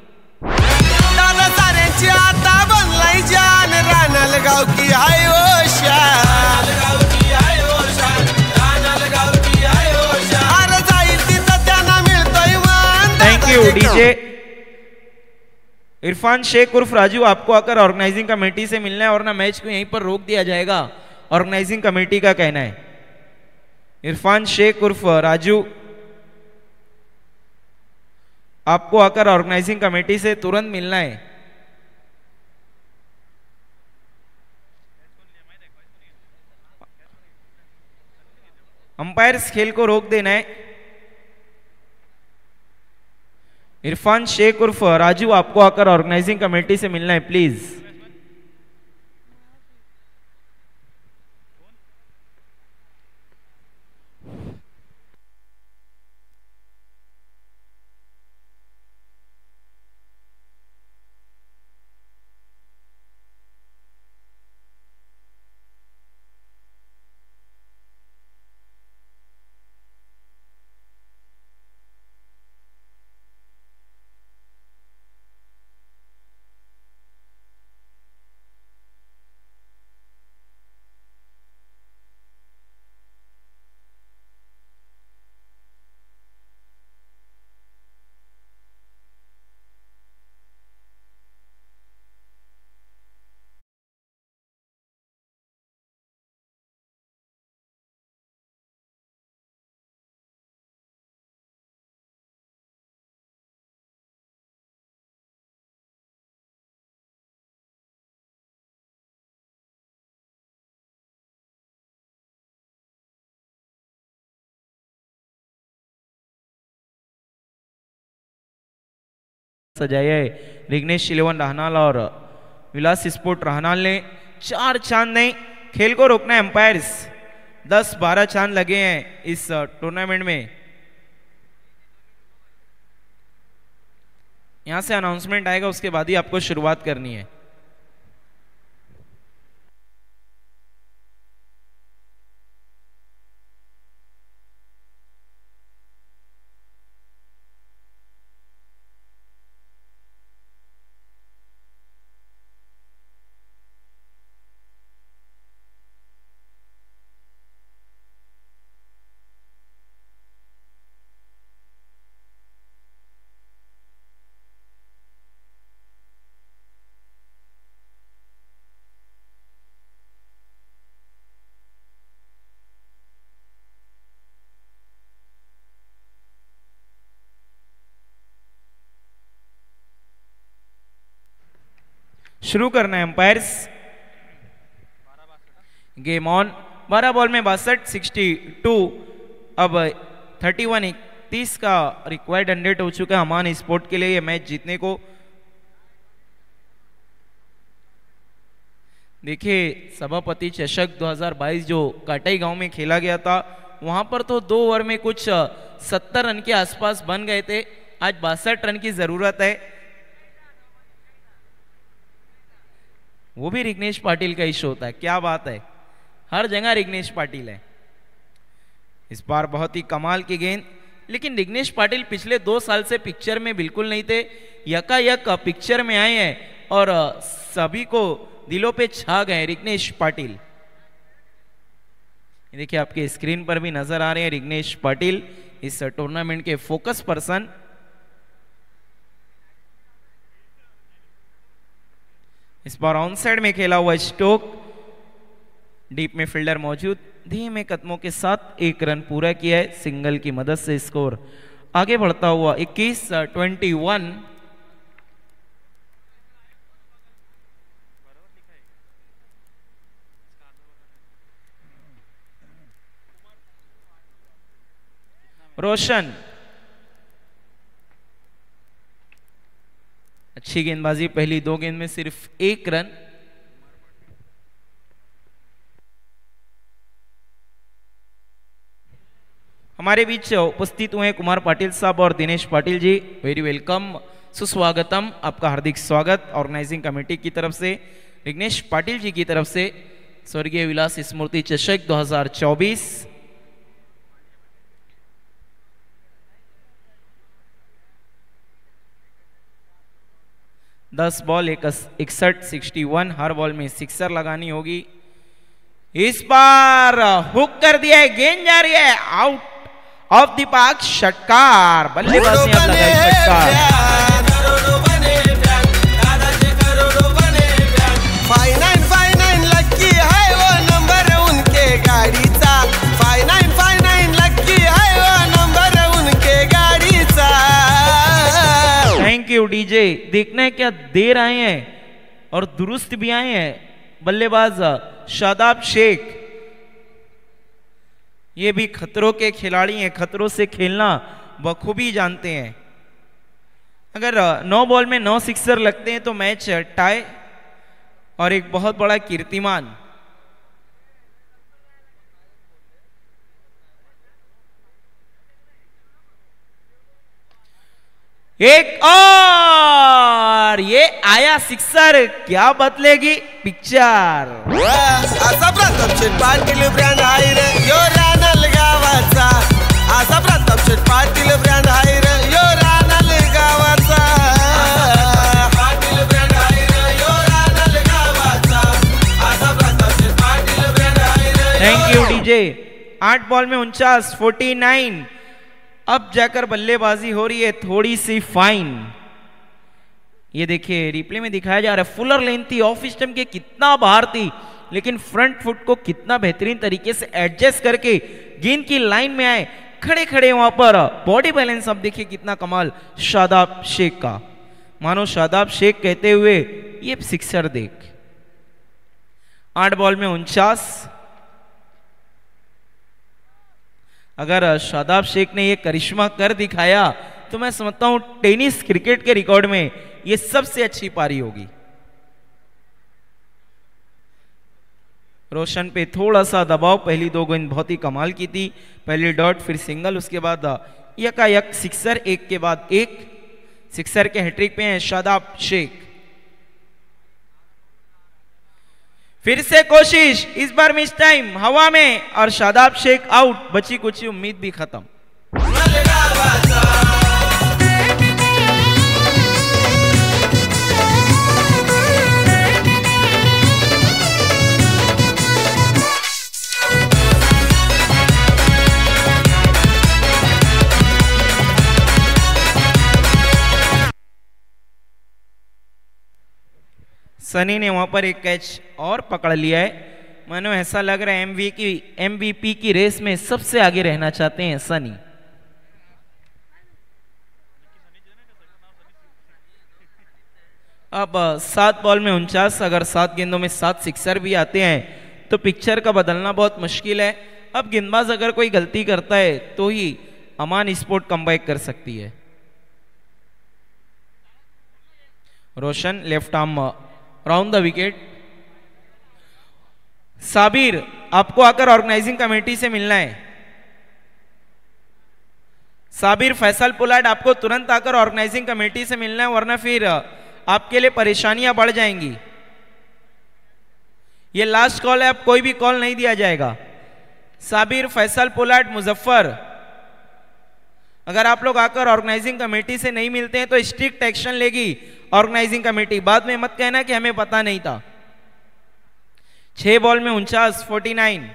Thank you DJ. Irfan Shaikh उर्फ राजू, आपको आकर ऑर्गेनाइजिंग कमेटी से मिलना है और ना मैच को यहीं पर रोक दिया जाएगा, ऑर्गेनाइजिंग कमेटी का कहना है। इरफान शेख उर्फ राजू, आपको आकर ऑर्गेनाइजिंग कमेटी से तुरंत मिलना है। अंपायर्स खेल को रोक देना है। इरफान शेख उर्फ राजू, आपको आकर ऑर्गेनाइजिंग कमेटी से मिलना है प्लीज। सजाया है रिग्नेश शिलेवन रहनाल और विलास स्पोर्ट रहनाल ने। 4 चांद नहीं, खेल को रोकना है एम्पायर्स। 10-12 चांद लगे हैं इस टूर्नामेंट में। यहां से अनाउंसमेंट आएगा, उसके बाद ही आपको शुरुआत करनी है। शुरू करना है एम्पायर्स। Game on. 12 बॉल में 62 62। अब 31-31 का रिक्वायर्ड 100 हो चुका है अमान स्पोर्ट के लिए ये मैच जीतने को। देखिए सभापति चषक 2022 जो काटाई गांव में खेला गया था, वहां पर तो 2 ओवर में कुछ 70 रन के आसपास बन गए थे। आज 62 रन की जरूरत है। वो भी रिग्नेश पाटिल का इशू होता है। क्या बात है, हर जगह रिग्नेश पाटिल है। इस बार बहुत ही कमाल की गेंद, लेकिन रिग्नेश पाटिल पिछले 2 साल से पिक्चर में बिल्कुल नहीं थे। यकायक पिक्चर में आए हैं और सभी को दिलों पे छा गए रिग्नेश पाटिल। देखिए आपके स्क्रीन पर भी नजर आ रहे हैं रिग्नेश पाटिल, इस टूर्नामेंट के फोकस पर्सन। इस बार ऑन साइड में खेला हुआ स्टोक, डीप में फील्डर मौजूद, धीमे कदमों के साथ 1 रन पूरा किया है। सिंगल की मदद से स्कोर आगे बढ़ता हुआ 21-21। रोशन अच्छी गेंदबाजी, पहली 2 गेंद में सिर्फ 1 रन। हमारे बीच उपस्थित हुए कुमार पाटिल साहब और दिनेश पाटिल जी, वेरी वेलकम, सुस्वागतम, आपका हार्दिक स्वागत ऑर्गेनाइजिंग कमेटी की तरफ से, रिग्नेश पाटिल जी की तरफ से स्वर्गीय विलास स्मृति चषक 2024। दस बॉल 61-61, हर बॉल में सिक्सर लगानी होगी। इस बार हुक कर दिया है, गेंद जा रही है आउट ऑफ द पार्क, षटकार, बल्लेबाज ने अब लगाई षटकार। फाइनाइन लक्की है वो नंबर उनके गाडीचा, फाइनाइन लक्की है वो नंबर उनके गाडीचा। Thank you DJ. देखना है क्या देर आए हैं और दुरुस्त भी आए हैं बल्लेबाज शादाब शेख। ये भी खतरों के खिलाड़ी हैं, खतरों से खेलना बखूबी जानते हैं। अगर 9 बॉल में 9 सिक्सर लगते हैं तो मैच टाई और एक बहुत बड़ा कीर्तिमान। एक और ये आया सिक्सर, क्या बदलेगी पिक्चर। असा प्रताप पाटील ब्रँड आहे रे यो रानल गावाचा, असा प्रताप पाटील ब्रँड आहे रे यो रानल गावाचा, पाटील ब्रँड आहे रे यो रानल गावाचा, असा प्रताप पाटील ब्रँड आहे रे। Thank you DJ. 8 बॉल में 49, 49। अब जाकर बल्लेबाजी हो रही है थोड़ी सी फाइन। ये देखिए रिप्ले में दिखाया जा रहा है, फुलर लेंथ थी, ऑफ स्टंप के कितना बाहर थी, लेकिन फ्रंट फुट को कितना बेहतरीन तरीके से एडजस्ट करके गेंद की लाइन में आए, खड़े खड़े वहां पर बॉडी बैलेंस। अब देखिए कितना कमाल शादाब शेख का, मानो शादाब शेख कहते हुए ये सिक्सर देख। 8 बॉल में 49। अगर शादाब शेख ने ये करिश्मा कर दिखाया तो मैं समझता हूं टेनिस क्रिकेट के रिकॉर्ड में ये सबसे अच्छी पारी होगी। रोशन पे थोड़ा सा दबाव, पहली 2 गेंद बहुत ही कमाल की थी, पहली डॉट फिर सिंगल, उसके बाद यकायक सिक्सर, एक के बाद एक। सिक्सर के हैट्रिक पे हैं शादाब शेख। फिर से कोशिश, इस बार मिस टाइम, हवा में और शादाब शेख आउट, बची कुछ उम्मीद भी खत्म। सनी ने वहां पर एक कैच और पकड़ लिया है, मानो ऐसा लग रहा है एमवीपी की रेस में सबसे आगे रहना चाहते हैं सनी। अब 7 बॉल में 49। अगर 7 गेंदों में 7 सिक्सर भी आते हैं तो पिक्चर का बदलना बहुत मुश्किल है। अब गेंदबाज अगर कोई गलती करता है तो ही अमान स्पोर्ट कमबैक कर सकती है। Roshan left arm round the wicket. Sabir, आपको आकर ऑर्गेनाइजिंग कमेटी से मिलना है। साबिर फैसल पुलाट, आपको तुरंत आकर ऑर्गेनाइजिंग कमेटी से मिलना है, वरना फिर आपके लिए परेशानियां बढ़ जाएंगी। ये लास्ट कॉल है, अब कोई भी कॉल नहीं दिया जाएगा। साबिर, फैसल पुलाट, मुजफ्फर, अगर आप लोग आकर ऑर्गेनाइजिंग कमेटी से नहीं मिलते हैं तो स्ट्रिक्ट एक्शन लेगी ऑर्गेनाइजिंग कमेटी। बाद में मत कहना कि हमें पता नहीं था। 6 बॉल में 49, 49।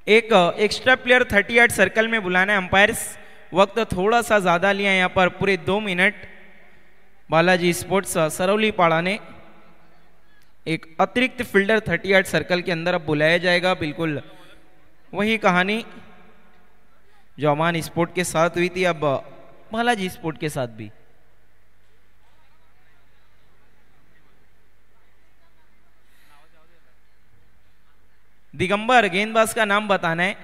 एक एक्स्ट्रा प्लेयर 38 सर्कल में बुलाना है अंपायर्स। वक्त थोड़ा सा ज्यादा लिया यहाँ पर, पूरे 2 मिनट। बालाजी स्पोर्ट्स सरौली पाड़ा ने एक अतिरिक्त फील्डर 38 सर्कल के अंदर अब बुलाया जाएगा। बिल्कुल वही कहानी जो अमान स्पोर्ट के साथ हुई थी, अब बालाजी स्पोर्ट के साथ भी। दिगंबर, गेंदबाज का नाम बताना है।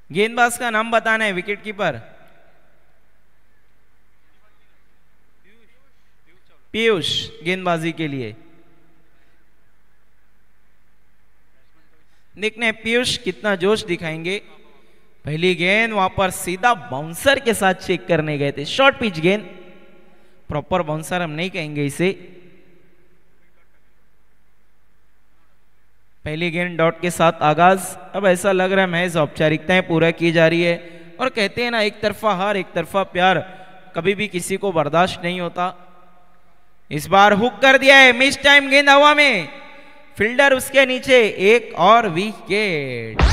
गेंदबाज का नाम बताना है। विकेट कीपर पीयूष, गेंदबाजी के लिए देखने हैं पीयूष कितना जोश दिखाएंगे। पहली गेंद वहां पर सीधा बाउंसर के साथ चेक करने गए थे। शॉर्ट पिच गेंद, प्रॉपर बाउंसर हम नहीं कहेंगे इसे। पहली गेंद डॉट के साथ आगाज। अब ऐसा लग रहा है महज औपचारिकताएं पूरा की जा रही है, और कहते हैं ना, एक तरफा हार एक तरफा प्यार कभी भी किसी को बर्दाश्त नहीं होता। इस बार हुक कर दिया है, मिस टाइम, गेंद हवा में, फील्डर उसके नीचे, एक और विकेट।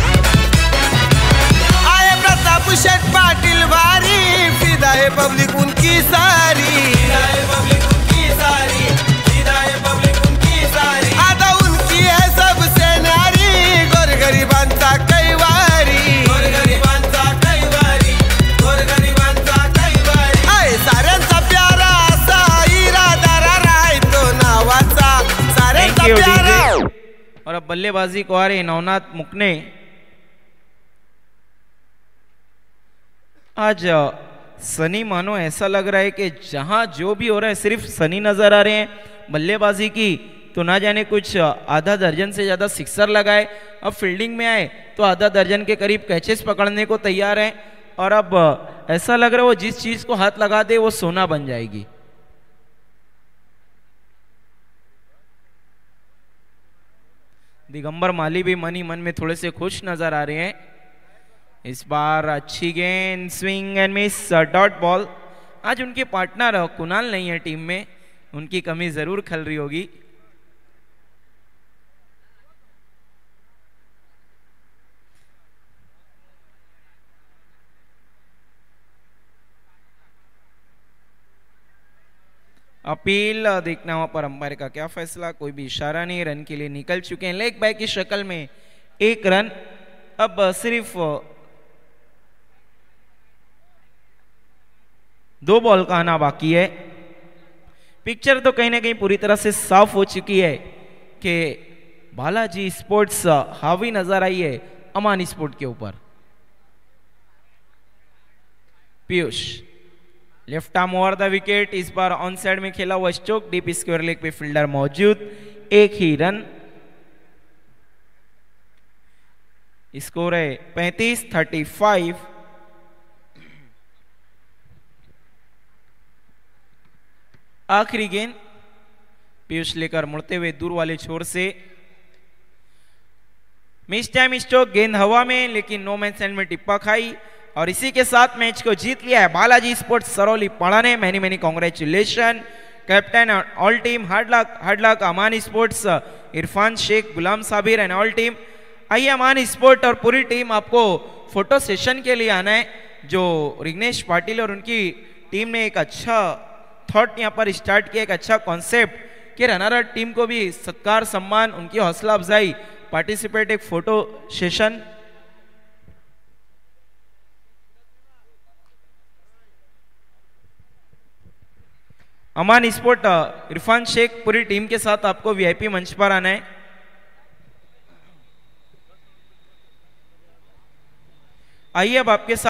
प्रताप शेठ पाटील भारी फिदा है पब्लिक उनकी सारी, सीधा है पब्लिक उनकी सारी, सीधा है पब्लिक उनकी सारी। आता उनकी है सबसे न्यारी, गोरगरिबांचा कैवारी, गोरगरिबांचा कैवारी, गोरगरिबांचा कैवारी। आहे साऱ्यांचा प्यारा असा इरादारा राहतो नावाचा, साऱ्यांचा प्यारा। और अब बल्लेबाजी को आ रहे नवनाथ मुकने। आज सनी मानो ऐसा लग रहा है कि जहां जो भी हो रहा है सिर्फ सनी नजर आ रहे हैं। बल्लेबाजी की तो ना जाने कुछ आधा दर्जन से ज्यादा सिक्सर लगाए, अब फील्डिंग में आए तो आधा दर्जन के करीब कैचेस पकड़ने को तैयार है। और अब ऐसा लग रहा है वो जिस चीज को हाथ लगा दे वो सोना बन जाएगी। दिगंबर माली भी मन ही मन में थोड़े से खुश नजर आ रहे हैं। इस बार अच्छी गेंद, swing and miss, dot ball. आज उनके पार्टनर कुणाल नहीं है टीम में, उनकी कमी जरूर खल रही होगी। अपील देखना वहां पर अंपायर का क्या फैसला, कोई भी इशारा नहीं, रन के लिए निकल चुके हैं। लेग बैक की शक्ल में एक रन। अब सिर्फ 2 बॉल का आना बाकी है। पिक्चर तो कहीं ना कहीं पूरी तरह से साफ हो चुकी है कि बालाजी स्पोर्ट्स हावी नजर आई है अमान स्पोर्ट के ऊपर। Piyush left arm over the wicket, इस बार ऑन साइड में खेला हुआ स्ट्रोक, डीप स्क्वायर लेग पे फील्डर मौजूद, एक ही रन। स्कोर है 35-35। आखिरी गेंद पीयूष लेकर मुड़ते हुए दूर वाले छोर से, मिस टाइम स्ट्रोक, गेंद हवा में लेकिन नो मैन लैंड में टिप्पा खाई और इसी के साथ मैच को जीत लिया है बालाजी स्पोर्ट्स सरौली पड़ा ने। Many many congratulation captain all team, hard luck Aman sports, Irfan Shaikh, Ghulam Sabir and all team. आइए अमान स्पोर्ट और पूरी टीम आपको फोटो सेशन के लिए आना है। जो रिग्नेश पाटिल और उनकी टीम ने एक अच्छा थॉट यहाँ पर स्टार्ट किया, एक अच्छा कॉन्सेप्ट कि रनर टीम को भी सत्कार सम्मान, उनकी हौसला अफजाई, पार्टिसिपेट, एक फोटो सेशन। अमान स्पोर्ट इरफान शेख पूरी टीम के साथ आपको वीआईपी मंच पर आना है। आइए अब आपके साथ